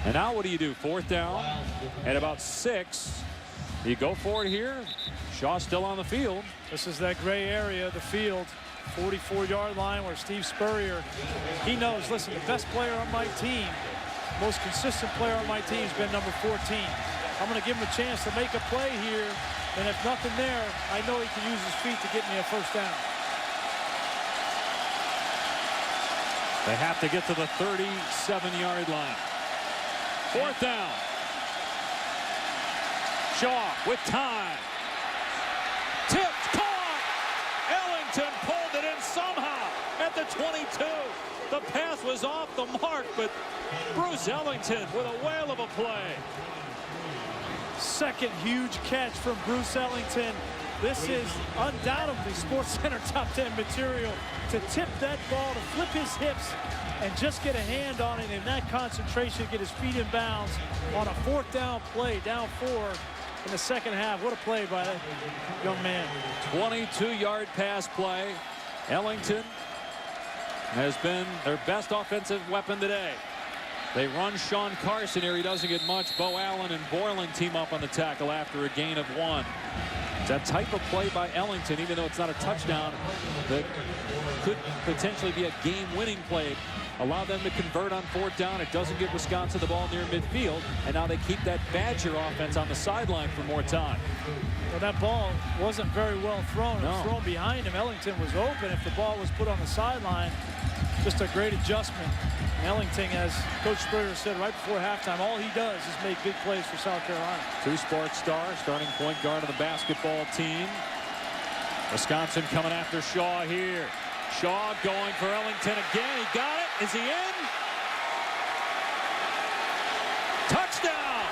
And now what do you do? 4th down at about 6. You go for it here. Shaw still on the field. This is that gray area of the field, 44-yard line, where Steve Spurrier, he knows, listen, the best player on my team, most consistent player on my team has been number 14. I'm going to give him a chance to make a play here, and if nothing there, I know he can use his feet to get me a 1st down. They have to get to the 37-yard line. 4th down. Shaw with time. Tipped, caught. Ellington pulled it in somehow at the 22. The pass was off the mark, but Bruce Ellington with a whale of a play. 2nd huge catch from Bruce Ellington. This is undoubtedly SportsCenter top 10 material. To tip that ball, to flip his hips, and just get a hand on it in that concentration, get his feet in bounds on a 4th down play, down 4 in the 2nd half. What a play by that young man. 22-yard pass play. Ellington has been their best offensive weapon today. They run Sean Carson here. He doesn't get much. Bo Allen and Borland team up on the tackle after a gain of 1. That type of play by Ellington, even though it's not a touchdown, that could potentially be a game-winning play. Allow them to convert on 4th down. It doesn't give Wisconsin the ball near midfield, and now they keep that Badger offense on the sideline for more time. Well, that ball wasn't very well thrown. It was No. thrown behind him. Ellington was open. If the ball was put on the sideline, just a great adjustment. Ellington, as Coach Spurrier said right before halftime, all he does is make big plays for South Carolina. 2 Spark stars, starting point guard of the basketball team. Wisconsin coming after Shaw here. Shaw going for Ellington again. He got it. Is he in? Touchdown!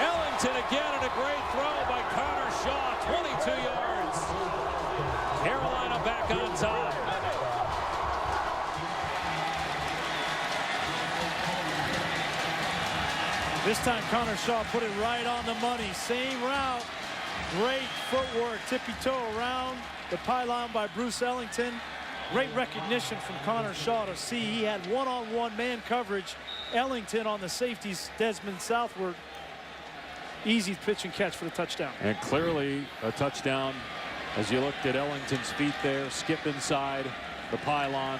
Ellington again, and a great throw by Connor Shaw. 22 yards. Carolina back on top. This time Connor Shaw put it right on the money. Same route. Great footwork. Tippy toe around the pylon by Bruce Ellington. Great recognition from Connor Shaw to see he had one-on-one man coverage. Ellington on the safeties, Desmond southward. Easy pitch and catch for the touchdown. And clearly a touchdown as you looked at Ellington's feet there. Skip inside the pylon.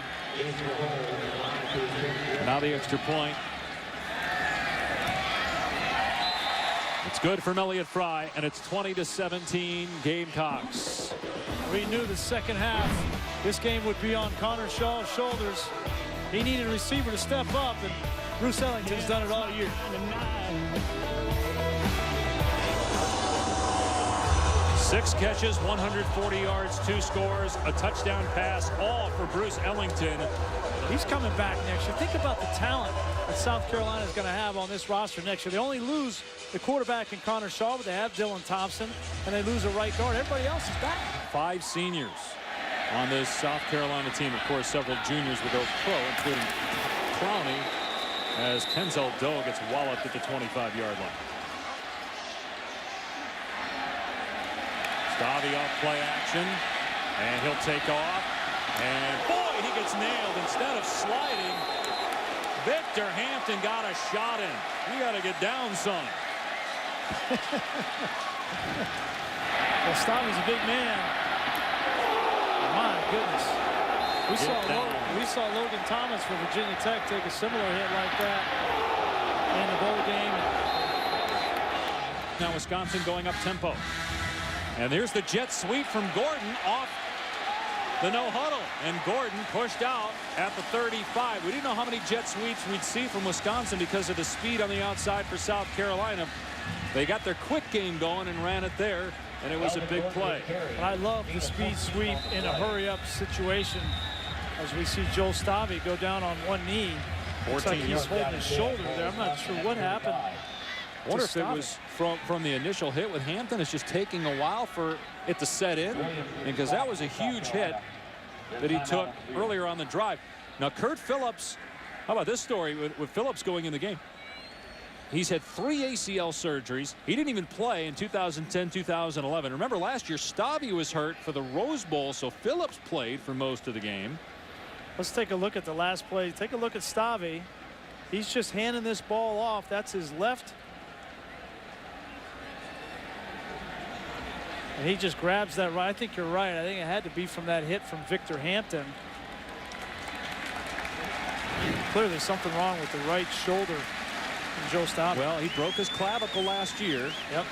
And now the extra point. It's good from Elliott Fry, and it's 20-17 Gamecocks. We knew the second half this game would be on Connor Shaw's shoulders. He needed a receiver to step up, and Bruce Ellington's done it all year. 6 catches, 140 yards, 2 scores, a touchdown pass, all for Bruce Ellington. He's coming back next year. Think about the talent that South Carolina is going to have on this roster next year. They only lose the quarterback in Connor Shaw, but they have Dylan Thompson, and they lose a right guard. Everybody else is back. 5 seniors on this South Carolina team. Of course, several juniors will go pro, including Clowney, as Kenzel Doe gets walloped at the 25-yard line. Stabby off play action, and he'll take off. And boy, he gets nailed. Instead of sliding, Victor Hampton got a shot in. You got to get down, son. Well, Stabby's a big man. My goodness. We saw Logan Thomas for Virginia Tech take a similar hit like that in the bowl game. Now Wisconsin going up tempo. And there's the jet sweep from Gordon off the no huddle. And Gordon pushed out at the 35. We didn't know how many jet sweeps we'd see from Wisconsin because of the speed on the outside for South Carolina. They got their quick game going and ran it there, and it was a big play. But I love the speed sweep in a hurry-up situation as we see Joel Stabby go down on one knee. Looks like he's holding his shoulder there. I'm not sure what happened. I wonder if it was from the initial hit with Hampton. It's just taking a while for it to set in, because that was a huge hit that he took earlier on the drive. Now, Kurt Phillips, how about this story with Phillips going in the game? He's had 3 ACL surgeries. He didn't even play in 2010, 2011. Remember, last year, Stabby was hurt for the Rose Bowl, so Phillips played for most of the game. Let's take a look at the last play. Take a look at Stabby. He's just handing this ball off. That's his left. And he just grabs that right. I think you're right. I think it had to be from that hit from Victor Hampton. Clearly something wrong with the right shoulder from Joe Stabby. Well, he broke his clavicle last year. Yep.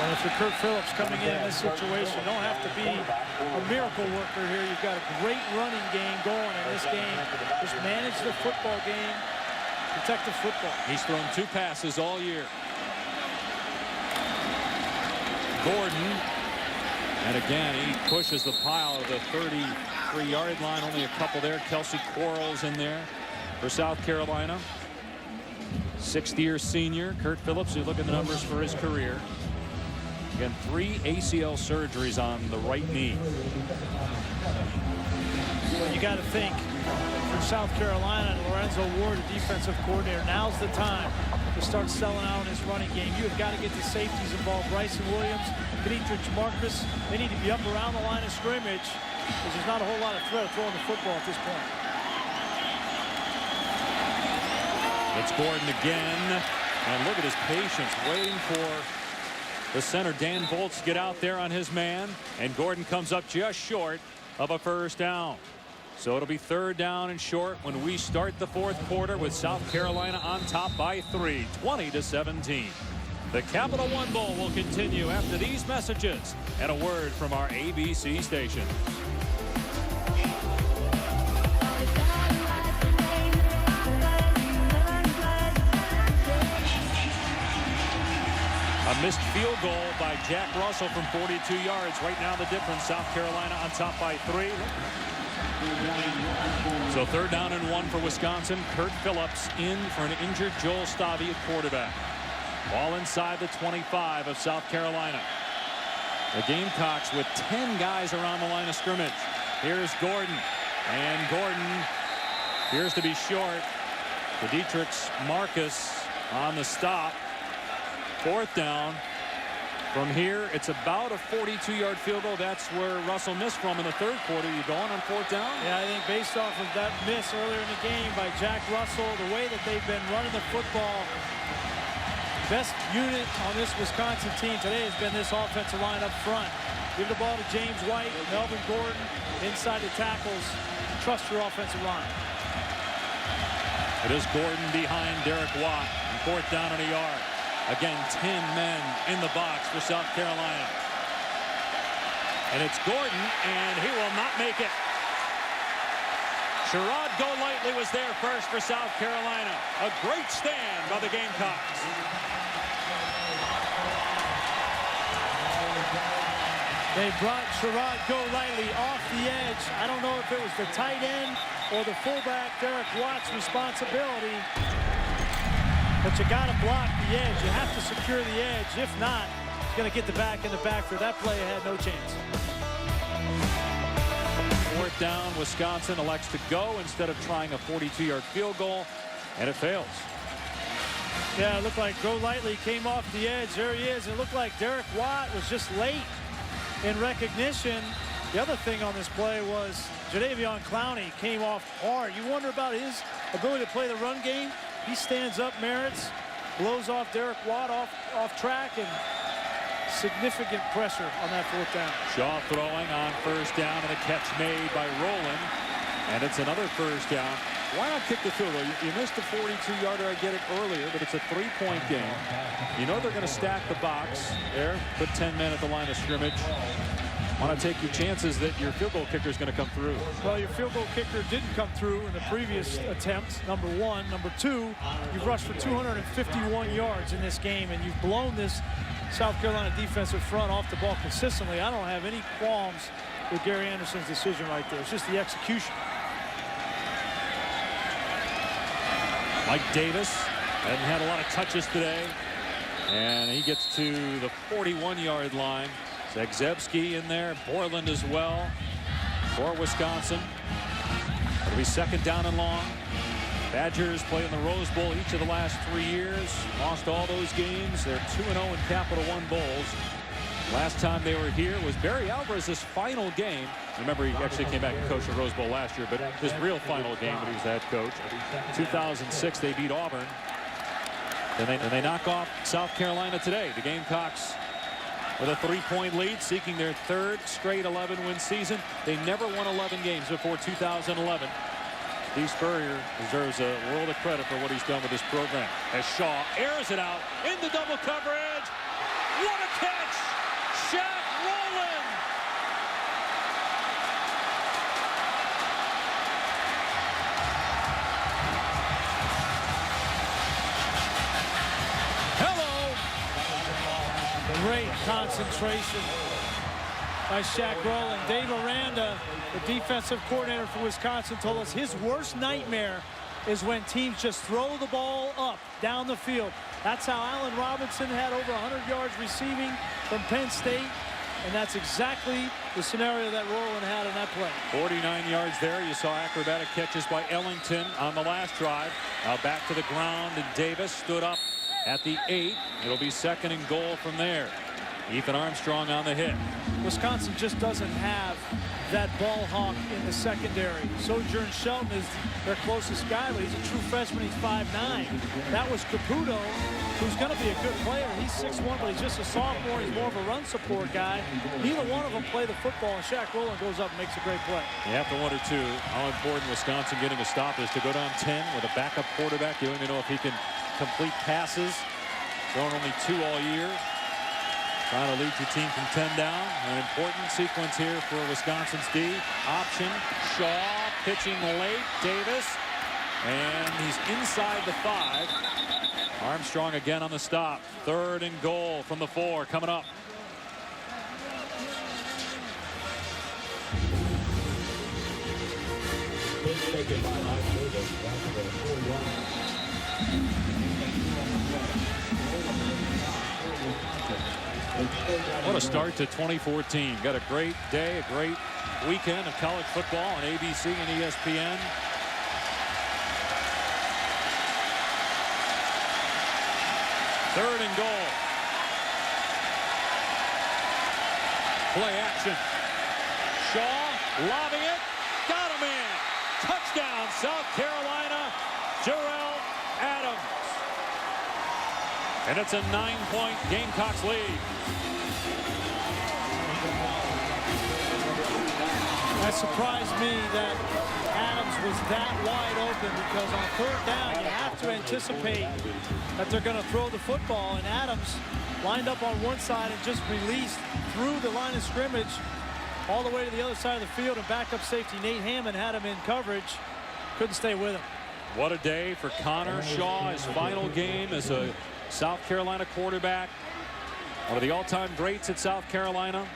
And if you're Kurt Phillips coming in this situation, you don't have to be a miracle worker here. You've got a great running game going in this game. Just manage the football game, protect the football. He's thrown 2 passes all year. Gordon, and again he pushes the pile of the 33-yard line. Only a couple there. Kelsey Quarles in there for South Carolina. 6th-year senior Kurt Phillips. You look at the numbers for his career. Again, 3 ACL surgeries on the right knee. Well, you got to think for South Carolina and Lorenzo Ward, the defensive coordinator, now's the time to start selling out in this running game. You have got to get the safeties involved. Bryson Williams, Dietrich Marcus, they need to be up around the line of scrimmage because there's not a whole lot of threat of throwing the football at this point. It's Gordon again, and look at his patience waiting for the center Dan Volz to get out there on his man, and Gordon comes up just short of a first down. So it'll be 3rd down and short when we start the 4th quarter with South Carolina on top by 3, 20-17. The Capital One Bowl will continue after these messages and a word from our ABC station. A missed field goal by Jack Russell from 42 yards. Right now the difference, South Carolina on top by 3. So 3rd down and 1 for Wisconsin. Kurt Phillips in for an injured Joel Stabby at quarterback. Ball inside the 25 of South Carolina. The Gamecocks with 10 guys around the line of scrimmage. Here's Gordon. And Gordon appears to be short. The Dietrich Marcus on the stop. 4th down. From here, it's about a 42-yard field goal. That's where Russell missed from in the 3rd quarter. You going on 4th down? Yeah, I think based off of that miss earlier in the game by Jack Russell, the way that they've been running the football, best unit on this Wisconsin team today has been this offensive line up front. Give the ball to James White, Melvin Gordon, inside the tackles. Trust your offensive line. It is Gordon behind Derek Watt. 4th down and a yard. Again, 10 men in the box for South Carolina. And it's Gordon, and he will not make it. Sherrod Golightly was there first for South Carolina. A great stand by the Gamecocks. They brought Sherrod Golightly off the edge. I don't know if it was the tight end or the fullback, Derek Watt's responsibility. But you got to block the edge. You have to secure the edge. If not, he's going to get the back in the backfield. That play had no chance. 4th down, Wisconsin elects to go instead of trying a 42-yard field goal, and it fails. Yeah, it looked like Golightly came off the edge. There he is. It looked like Derek Watt was just late in recognition. The other thing on this play was Jadeveon Clowney came off hard. You wonder about his ability to play the run game. He stands up, merits, blows off Derek Watt off track, and significant pressure on that 4th down. Shaw throwing on 1st down, and a catch made by Rowland. And it's another 1st down. Why not kick the field goal? You missed the 42-yarder. I get it earlier, but it's a 3-point game. You know they're going to stack the box there, put 10 men at the line of scrimmage. Want to take your chances that your field goal kicker is going to come through. Well, your field goal kicker didn't come through in the previous attempt, number 1. Number 2, you've rushed for 251 yards in this game, and you've blown this South Carolina defensive front off the ball consistently. I don't have any qualms with Gary Anderson's decision right there. It's just the execution. Mike Davis hasn't had a lot of touches today, and he gets to the 41-yard line. Zagzebski in there, Borland as well for Wisconsin. It'll be 2nd down and long. Badgers play in the Rose Bowl each of the last 3 years. Lost all those games. They're 2-0 in Capital One Bowls. Last time they were here was Barry Alvarez's final game. Remember, he actually came back and coached the Rose Bowl last year, but his real final game when he was the head coach. 2006, they beat Auburn. Then they knock off South Carolina today. The Gamecocks with a 3-point lead, seeking their 3rd straight 11-win season. They never won 11 games before 2011. Steve Spurrier deserves a world of credit for what he's done with this program. As Shaw airs it out into double coverage. What a catch! Shaq Rowland! Hello! Great concentration by Shaq Rowland. Dave Aranda, the defensive coordinator for Wisconsin, told us his worst nightmare is when teams just throw the ball up down the field. That's how Allen Robinson had over 100 yards receiving from Penn State, and that's exactly the scenario that Rowland had in that play. 49 yards there. You saw acrobatic catches by Ellington on the last drive. Now back to the ground, and Davis stood up at the 8. It'll be 2nd and goal from there. Ethan Armstrong on the hit. Wisconsin just doesn't have that ball hawk in the secondary. Sojourn Shelton is their closest guy, but he's a true freshman. He's 5'9". That was Caputo, who's going to be a good player. He's 6'1", but he's just a sophomore. He's more of a run support guy. Neither one of them play the football, and Shaq Rowland goes up and makes a great play. You have to wonder, too, how important Wisconsin getting a stop is to go down 10 with a backup quarterback. You don't even know if he can complete passes. Thrown only 2 all year. Trying to lead your team from 10 down. An important sequence here for Wisconsin's D. Option. Shaw pitching late. Davis. And he's inside the 5. Armstrong again on the stop. 3rd and goal from the 4 coming up. What a start to 2014. Got a great day, a great weekend of college football on ABC and ESPN. Third and goal. Play action. Shaw lobbing it. Got him in. Touchdown, South Carolina. Jarrell Adams. And it's a 9-point Gamecocks lead. That surprised me that Adams was that wide open, because on 3rd down you have to anticipate that they're going to throw the football, and Adams lined up on one side and just released through the line of scrimmage all the way to the other side of the field, and backup safety Nate Hammond had him in coverage. Couldn't stay with him. What a day for Connor Shaw. His final game as a South Carolina quarterback. One of the all-time greats at South Carolina.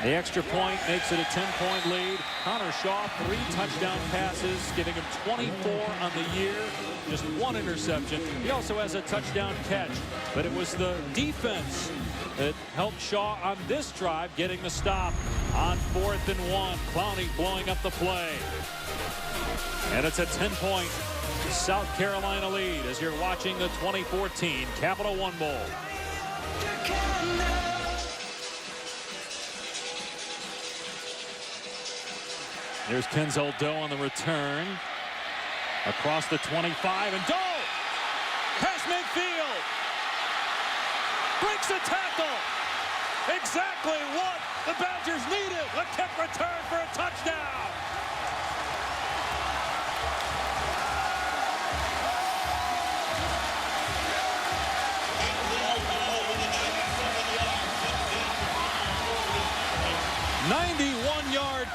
The extra point makes it a 10-point lead. Connor Shaw, 3 touchdown passes, giving him 24 on the year. Just 1 interception. He also has a touchdown catch. But it was the defense that helped Shaw on this drive, getting the stop on 4th and 1. Clowney blowing up the play. And it's a 10-point South Carolina lead as you're watching the 2014 Capital One Bowl. Here's Kenzel Doe on the return. Across the 25, and Doe! Past midfield! Breaks the tackle! Exactly what the Badgers needed! A kick return for a touchdown!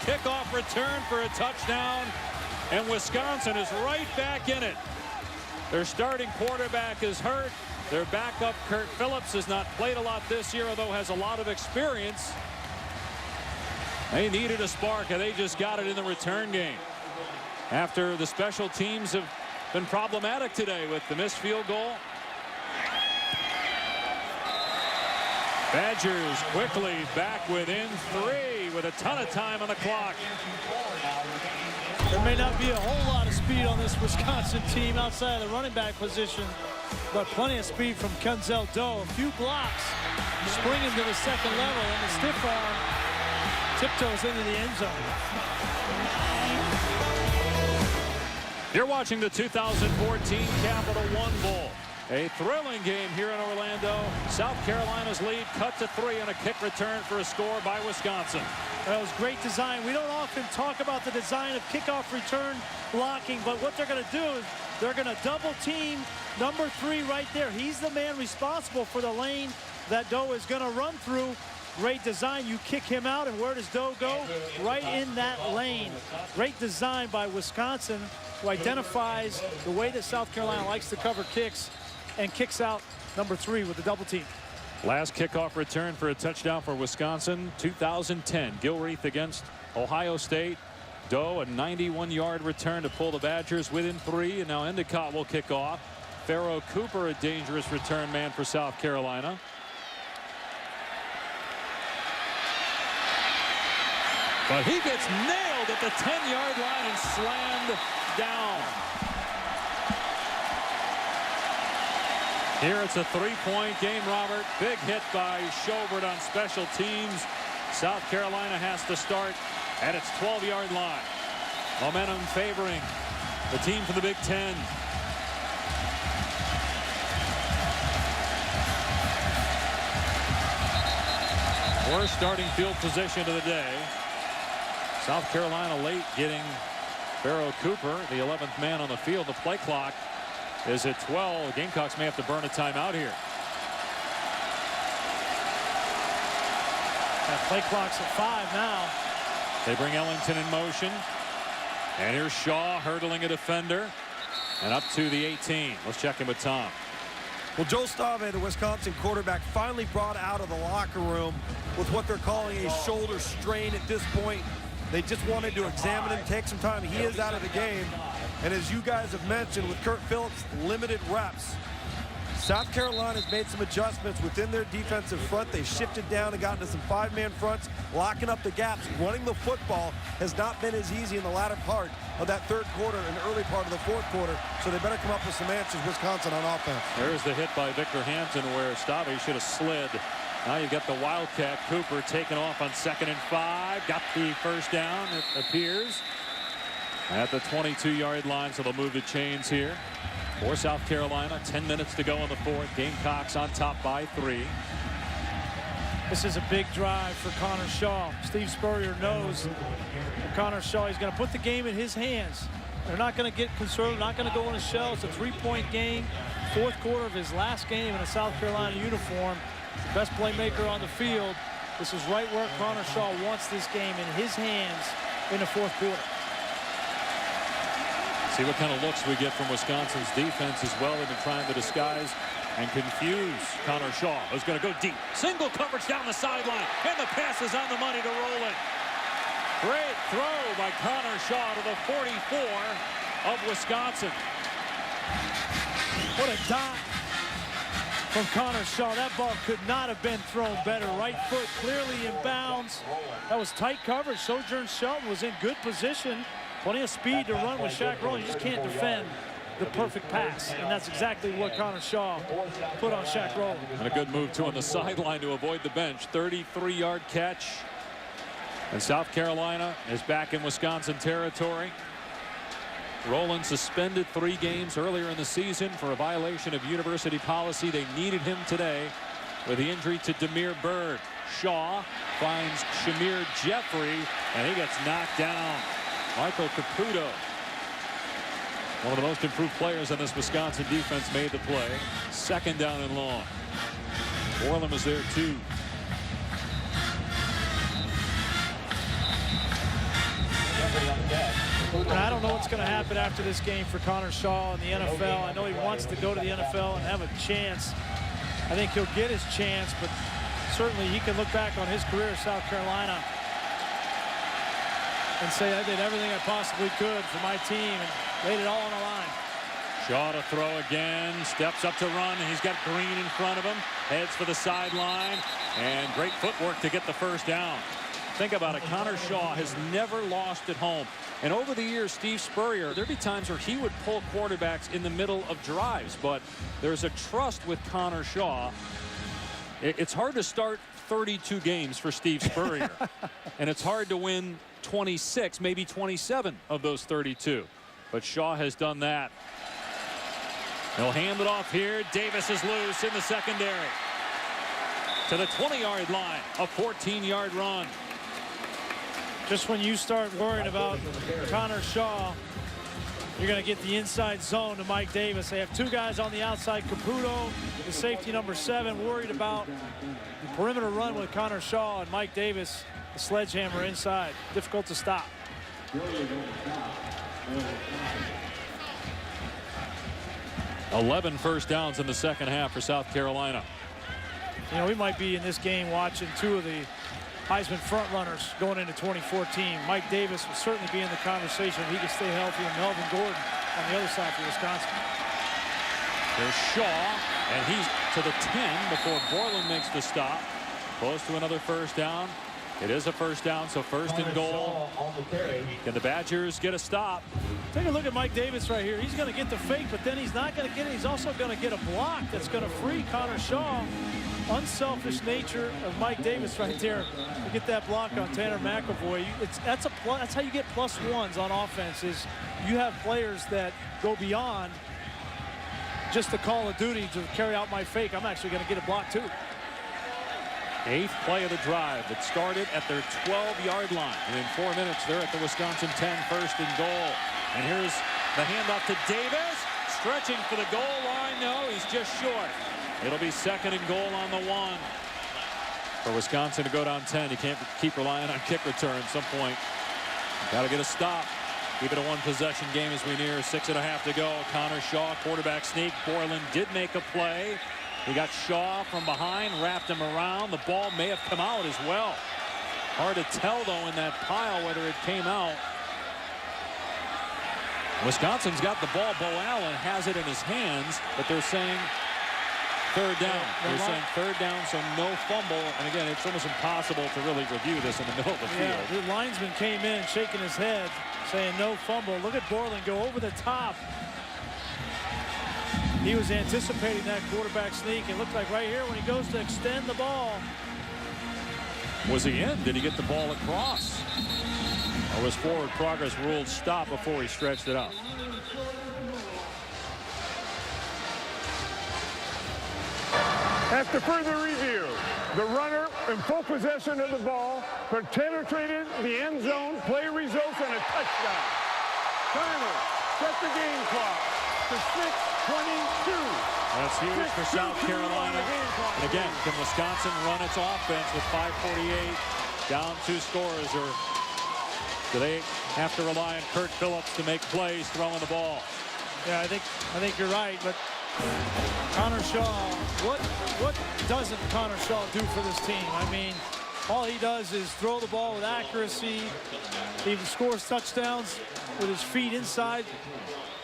Kickoff return for a touchdown, and Wisconsin is right back in it. Their starting quarterback is hurt. Their backup, Kurt Phillips, has not played a lot this year, although has a lot of experience. They needed a spark, and they just got it in the return game. After the special teams have been problematic today with the missed field goal. Badgers quickly back within 3 with a ton of time on the clock. There may not be a whole lot of speed on this Wisconsin team outside of the running back position, but plenty of speed from Kenzel Doe. A few blocks, springing to the second level, and the stiff arm tiptoes into the end zone. You're watching the 2014 Capital One Bowl. A thrilling game here in Orlando. South Carolina's lead cut to 3 on a kick return for a score by Wisconsin. That was great design. We don't often talk about the design of kickoff return blocking, but what they're going to do is they're going to double team number 3 right there. He's the man responsible for the lane that Doe is going to run through. Great design. You kick him out, and where does Doe go? Right in that lane. Great design by Wisconsin, who identifies the way that South Carolina likes to cover kicks and kicks out number 3 with the double team. Last kickoff return for a touchdown for Wisconsin, 2010. Gilreath against Ohio State. Doe, a 91-yard return to pull the Badgers within 3, and now Endicott will kick off. Pharaoh Cooper, a dangerous return man for South Carolina. But he gets nailed at the 10-yard line and slammed down. Here it's a 3-point game, Robert. Big hit by Schobert on special teams. South Carolina has to start at its 12-yard line. Momentum favoring the team from the Big Ten. Worst starting field position of the day. South Carolina late getting Pharaoh Cooper, the 11th man on the field. The play clock is at 12. The Gamecocks may have to burn a timeout here. That play clock's at 5 now. They bring Ellington in motion. And here's Shaw hurdling a defender. And up to the 18. Let's check in with Tom. Well, Joe Stave, the Wisconsin quarterback, finally brought out of the locker room with what they're calling a shoulder strain at this point. They just wanted to examine him, take some time. He is out of the game. And as you guys have mentioned, with Kurt Phillips' limited reps, South Carolina's made some adjustments within their defensive front. They shifted down and got into some 5-man fronts, locking up the gaps. Running the football has not been as easy in the latter part of that third quarter and early part of the fourth quarter, so they better come up with some answers, Wisconsin, on offense. There's the hit by Victor Hampton where Stave should have slid. Now you've got the Wildcat Cooper taking off on 2nd and 5. Got the first down, it appears, at the 22-yard line, so they'll move the chains here for South Carolina. 10 minutes to go in the fourth. Gamecocks on top by 3. This is a big drive for Connor Shaw. Steve Spurrier knows for Connor Shaw, he's going to put the game in his hands. They're not going to get conservative, not going to go in a shell. It's a 3-point game. Fourth quarter of his last game in a South Carolina uniform. Best playmaker on the field. This is right where Connor Shaw wants this game, in his hands in the fourth quarter. See what kind of looks we get from Wisconsin's defense as well. They've been trying to disguise and confuse Connor Shaw, who's going to go deep. Single coverage down the sideline, and the pass is on the money to Rowland. Great throw by Connor Shaw to the 44 of Wisconsin. What a dot from Connor Shaw. That ball could not have been thrown better. Right foot clearly in bounds. That was tight coverage. Sojourn Shelton was in good position. Plenty of speed to run with Shaq Rowland. You just can't defend the perfect pass. And that's exactly what Connor Shaw put on Shaq Rowland. And a good move, too, on the sideline to avoid the bench. 33-yard catch. And South Carolina is back in Wisconsin territory. Rowland suspended 3 games earlier in the season for a violation of university policy. They needed him today with the injury to Demir Bird. Shaw finds Shamir Jeffrey, and he gets knocked down. Michael Caputo, one of the most improved players on this Wisconsin defense, made the play. 2nd down and long. Borland was there too. And I don't know what's going to happen after this game for Connor Shaw in the NFL. I know he wants to go to the NFL and have a chance. I think he'll get his chance, but certainly he can look back on his career at South Carolina and say, I did everything I possibly could for my team and laid it all on the line. Shaw to throw again, steps up to run, and he's got Green in front of him, heads for the sideline, and great footwork to get the 1st down. Think about it. Connor Shaw has never lost at home. And over the years, Steve Spurrier, there'd be times where he would pull quarterbacks in the middle of drives. But there's a trust with Connor Shaw. It's hard to start 32 games for Steve Spurrier. And it's hard to win 26, maybe 27 of those 32. But Shaw has done that. He'll hand it off here. Davis is loose in the secondary. To the 20-yard line, a 14-yard run. Just when you start worrying about Connor Shaw, you're going to get the inside zone to Mike Davis. They have 2 guys on the outside. Caputo, the safety number 7, worried about the perimeter run with Connor Shaw, and Mike Davis, the sledgehammer inside. Difficult to stop. 11 first downs in the 2nd half for South Carolina. You know, we might be in this game watching 2 of the Heisman front runners going into 2014. Mike Davis will certainly be in the conversation if he can stay healthy, and Melvin Gordon on the other side for Wisconsin. There's Shaw, and he's to the 10 before Borland makes the stop. Close to another 1st down. It is a 1st down, so 1st and goal. Can the Badgers get a stop? Take a look at Mike Davis right here. He's going to get the fake, but then he's not going to get it. He's also going to get a block that's going to free Connor Shaw. Unselfish nature of Mike Davis right there to get that block on Tanner McEvoy. That's how you get +1s on offense. Is you have players that go beyond just the call of duty to carry out my fake. I'm actually going to get a block too. 8th play of the drive that started at their 12-yard line, and in 4 minutes they're at the Wisconsin 10, 1st and goal. And here's the handoff to Davis, stretching for the goal line. No, he's just short. It'll be 2nd and goal on the 1 for Wisconsin to go down 10. You can't keep relying on kick return. At some point, got to get a stop. Keep it a 1-possession game as we near 6.5 to go. Connor Shaw, quarterback sneak. Borland did make a play. He got Shaw from behind, wrapped him around. The ball may have come out as well. Hard to tell, though, in that pile whether it came out. Wisconsin's got the ball. Bo Allen has it in his hands, but they're saying 3rd down. They're saying 3rd down, so no fumble. And again, it's almost impossible to really review this in the middle of the field. The linesman came in shaking his head, saying no fumble. Look at Borland go over the top. He was anticipating that quarterback sneak. It looked like right here when he goes to extend the ball. Was he in? Did he get the ball across? Or was forward progress ruled stop before he stretched it out? After further review, the runner in full possession of the ball penetrated the end zone. Play results in a touchdown. Timer, set the game clock to 6:22. That's huge for South Carolina. And again, can Wisconsin run its offense with 5:48 down 2 scores, or do they have to rely on Kurt Phillips to make plays throwing the ball? Yeah, I think you're right, but Connor Shaw, what doesn't Connor Shaw do for this team? I mean, all he does is throw the ball with accuracy. He scores touchdowns with his feet inside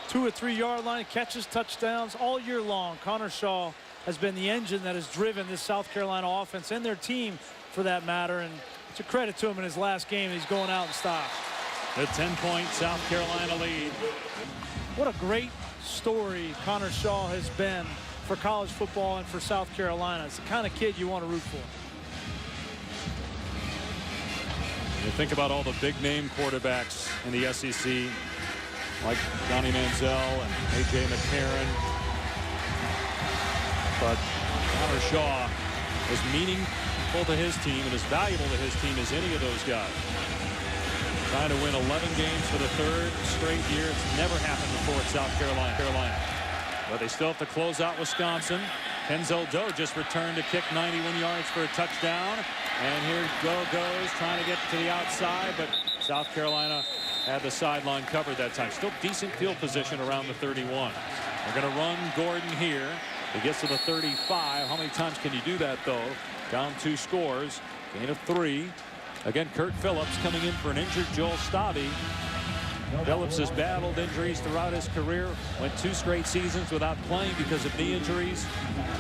2 or 3 yard line, catches touchdowns all year long. Connor Shaw has been the engine that has driven this South Carolina offense and their team for that matter. And it's a credit to him in his last game. He's going out in style. The 10-point South Carolina lead. What a great story Connor Shaw has been for college football and for South Carolina. It's the kind of kid you want to root for. You think about all the big name quarterbacks in the SEC, like Johnny Manziel and A.J. McCarron. But Connor Shaw is meaningful to his team and as valuable to his team as any of those guys. Trying to win 11 games for the 3rd straight year. It's never happened before at South Carolina. But they still have to close out Wisconsin. Kenzel Doe just returned to kick 91 yards for a touchdown. And here goes trying to get to the outside, but South Carolina had the sideline covered that time. Still decent field position around the 31. They're going to run Gordon here. He gets to the 35. How many times can you do that, though? Down 2 scores. Gain of 3. Again, Kurt Phillips coming in for an injured Joel Stabby. Phillips has battled injuries throughout his career. Went 2 straight seasons without playing because of knee injuries.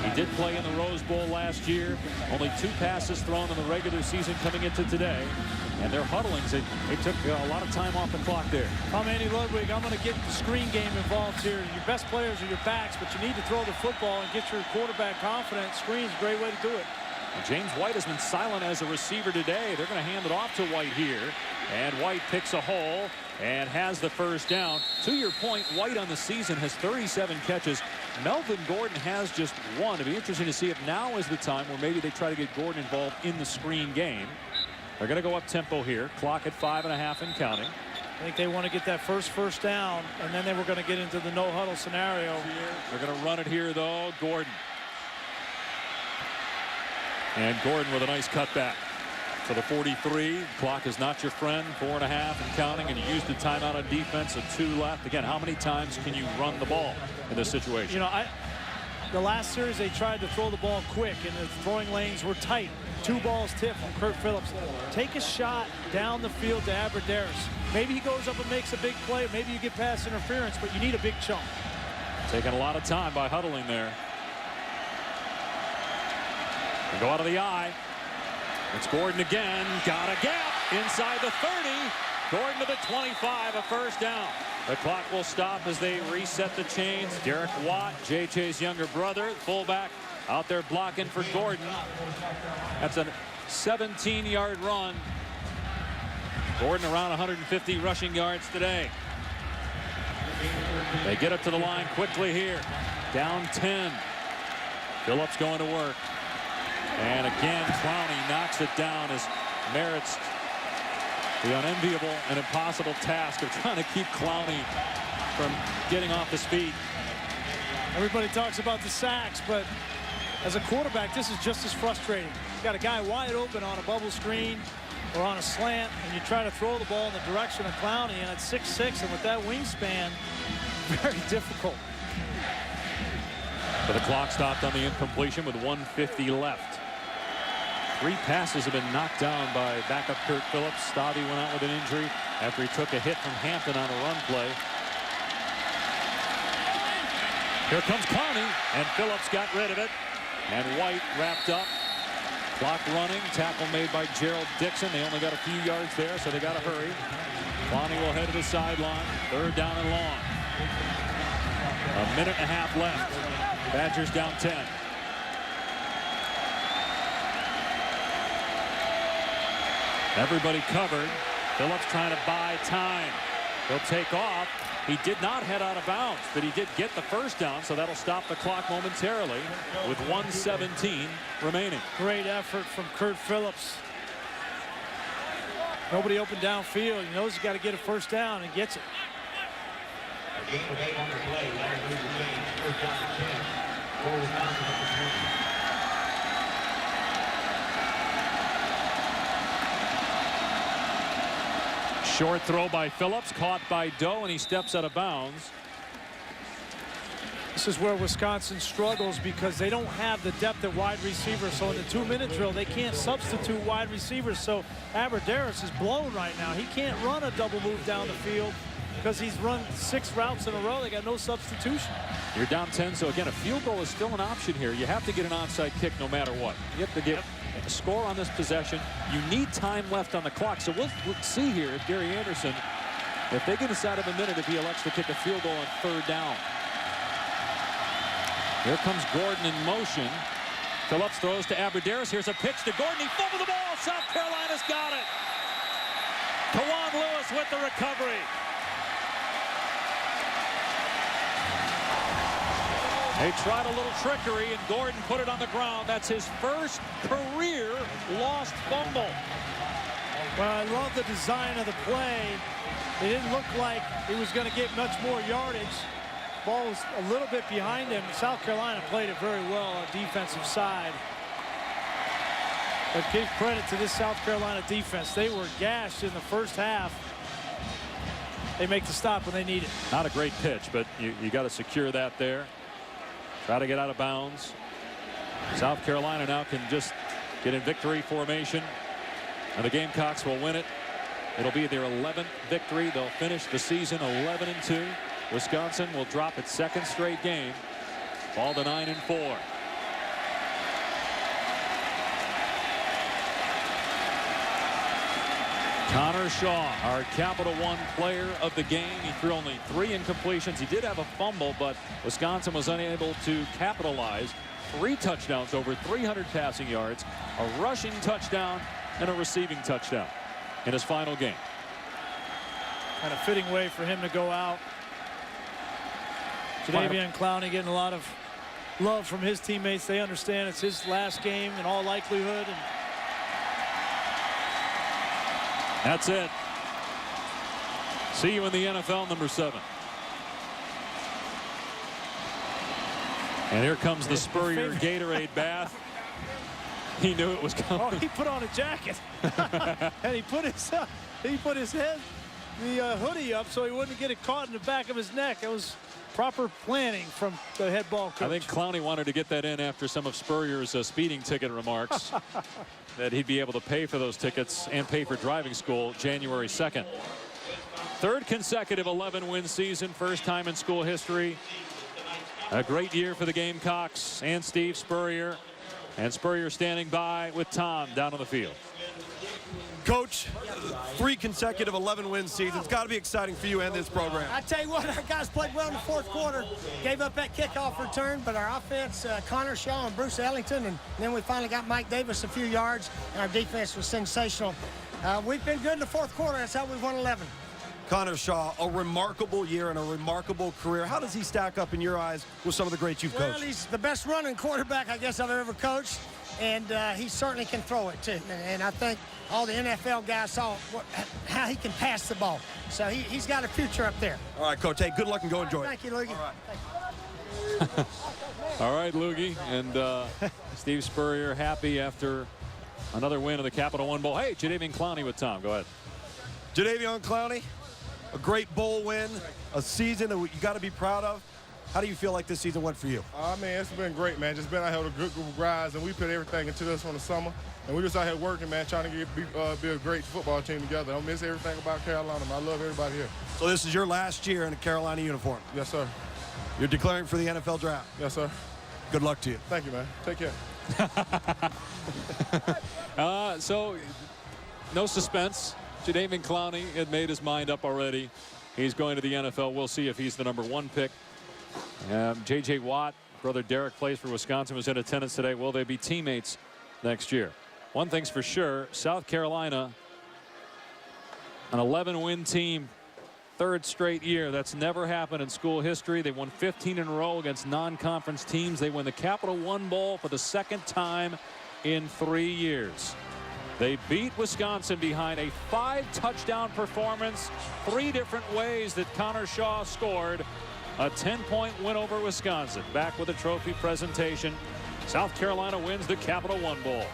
He did play in the Rose Bowl last year. Only 2 passes thrown in the regular season coming into today. And their huddlings, they took a lot of time off the clock there. I'm Andy Ludwig. I'm going to get the screen game involved here. Your best players are your backs, but you need to throw the football and get your quarterback confident. Screen's a great way to do it. And James White has been silent as a receiver today. They're going to hand it off to White here. And White picks a hole and has the first down. To your point, White on the season has 37 catches. Melvin Gordon has just 1. It'll be interesting to see if now is the time where maybe they try to get Gordon involved in the screen game. They're going to go up tempo here. Clock at 5.5 and counting. I think they want to get that first down, and then they were going to get into the no huddle scenario. They're going to run it here, though. Gordon. And Gordon with a nice cutback to the 43. Clock is not your friend. 4.5 and counting, and you used the timeout on defense. So 2 left. Again, how many times can you run the ball in this situation? You know, the last series they tried to throw the ball quick, and the throwing lanes were tight. 2 balls tipped from Kurt Phillips. Take a shot down the field to Aberderis. Maybe he goes up and makes a big play. Maybe you get past interference, but you need a big chunk. Taking a lot of time by huddling there. They go out of the eye. It's Gordon again. Got a gap inside the 30. Gordon to the 25. A first down. The clock will stop as they reset the chains. Derek Watt, JJ's younger brother, fullback, out there blocking for Gordon. That's a 17-yard run. Gordon around 150 rushing yards today. They get up to the line quickly here. Down 10. Phillips going to work. And again, Clowney knocks it down as merits the unenviable and impossible task of trying to keep Clowney from getting off his feet. Everybody talks about the sacks, but as a quarterback, this is just as frustrating. You got a guy wide open on a bubble screen or on a slant, and you try to throw the ball in the direction of Clowney, and at 6'6", and with that wingspan, very difficult. But the clock stopped on the incompletion with 1:50 left. 3 passes have been knocked down by backup Kurt Phillips. Stabby went out with an injury after he took a hit from Hampton on a run play. Here comes Clowney, and Phillips got rid of it. And White wrapped up. Clock running. Tackle made by Gerald Dixon. They only got a few yards there, so they got to hurry. Clowney will head to the sideline. 3rd down and long. 1.5 minutes left. Badgers down 10. Everybody covered. Phillips trying to buy time. He'll take off. He did not head out of bounds, but he did get the first down, so that'll stop the clock momentarily with 1:17 remaining. Great effort from Kurt Phillips. Nobody open downfield. He knows he's got to get a first down and gets it. A gain of 8 on the play. Larry moves the chains. First down and 10. For Wisconsin at the 20. Short throw by Phillips, caught by Doe, and he steps out of bounds. This is where Wisconsin struggles because they don't have the depth at wide receiver. So in the 2-minute drill, they can't substitute wide receivers. So Aberdarius is blown right now. He can't run a double move down the field because he's run 6 routes in a row. They got no substitution. You're down 10, so again, a field goal is still an option here. You have to get an onside kick no matter what. You have to get a score on this possession. You need time left on the clock. So we'll see here if Gary Anderson, if they get inside of a minute, if he elects to kick a field goal on 3rd down. Here comes Gordon in motion. Phillips throws to Aberdarius. Here's a pitch to Gordon. He fumbled the ball. South Carolina's got it. Kawan Lewis with the recovery. They tried a little trickery, and Gordon put it on the ground. That's his first career lost fumble. Well, I love the design of the play. It didn't look like he was going to get much more yardage. Ball was a little bit behind him. South Carolina played it very well on the defensive side. But give credit to this South Carolina defense. They were gashed in the first half. They make the stop when they need it. Not a great pitch, but you got to secure that there. Try to get out of bounds. South Carolina now can just get in victory formation, and the Gamecocks will win it. It'll be their 11th victory. They'll finish the season 11-2. Wisconsin will drop its 2nd straight game, fall to 9-4. Connor Shaw, our Capital One player of the game. He threw only 3 incompletions. He did have a fumble, but Wisconsin was unable to capitalize. 3 touchdowns, over 300 passing yards, a rushing touchdown, and a receiving touchdown in his final game. And a fitting way for him to go out. Jadeveon Clowney getting a lot of love from his teammates. They understand it's his last game in all likelihood. And that's it. See you in the NFL, number 7. And here comes the Spurrier Gatorade bath. He knew it was coming. Oh, he put on a jacket. And he put his head, the hoodie up so he wouldn't get it caught in the back of his neck. It was proper planning from the head ball coach. I think Clowney wanted to get that in after some of Spurrier's speeding ticket remarks. That he'd be able to pay for those tickets and pay for driving school January 2nd. 3rd consecutive 11-win season, first time in school history. A great year for the Gamecocks and Steve Spurrier. And Spurrier standing by with Tom down on the field. Coach, 3 consecutive 11-win seasons. It's got to be exciting for you and this program. I tell you what, our guys played well in the 4th quarter. Gave up that kickoff return, but our offense, Connor Shaw and Bruce Ellington, and then we finally got Mike Davis a few yards, and our defense was sensational. We've been good in the 4th quarter. That's how we won 11. Connor Shaw, a remarkable year and a remarkable career. How does he stack up in your eyes with some of the greats you've coached? Well, he's the best running quarterback I guess I've ever coached, and he certainly can throw it too. And I think all the NFL guys saw how he can pass the ball. So he's got a future up there. All right, Coach. Hey, good luck and go enjoy it. Thank you, Loogie. All right. All right, Loogie. And Steve Spurrier happy after another win of the Capital One Bowl. Hey, Jadeveon Clowney with Tom. Go ahead. Jadeveon Clowney, a great bowl win, a season that you got to be proud of. How do you feel like this season went for you? I mean, it's been great, man. Just been out here with a good group of guys, and we put everything into this from the summer. And we just out here working, man, trying to be a great football team together. I don't miss everything about Carolina, man. I love everybody here. So this is your last year in a Carolina uniform. Yes, sir. You're declaring for the NFL draft. Yes, sir. Good luck to you. Thank you, man. Take care. So, no suspense. Jadeveon Clowney had made his mind up already. He's going to the NFL. We'll see if he's the number 1 pick. J.J. Watt, brother Derek, plays for Wisconsin, was in attendance today. Will they be teammates next year? One thing's for sure, South Carolina, an 11-win team, 3rd straight year. That's never happened in school history. They won 15 in a row against non-conference teams. They win the Capital One Bowl for the 2nd time in 3 years. They beat Wisconsin behind a 5-touchdown performance, 3 different ways that Connor Shaw scored. A 10-point win over Wisconsin. Back with a trophy presentation. South Carolina wins the Capital One Bowl.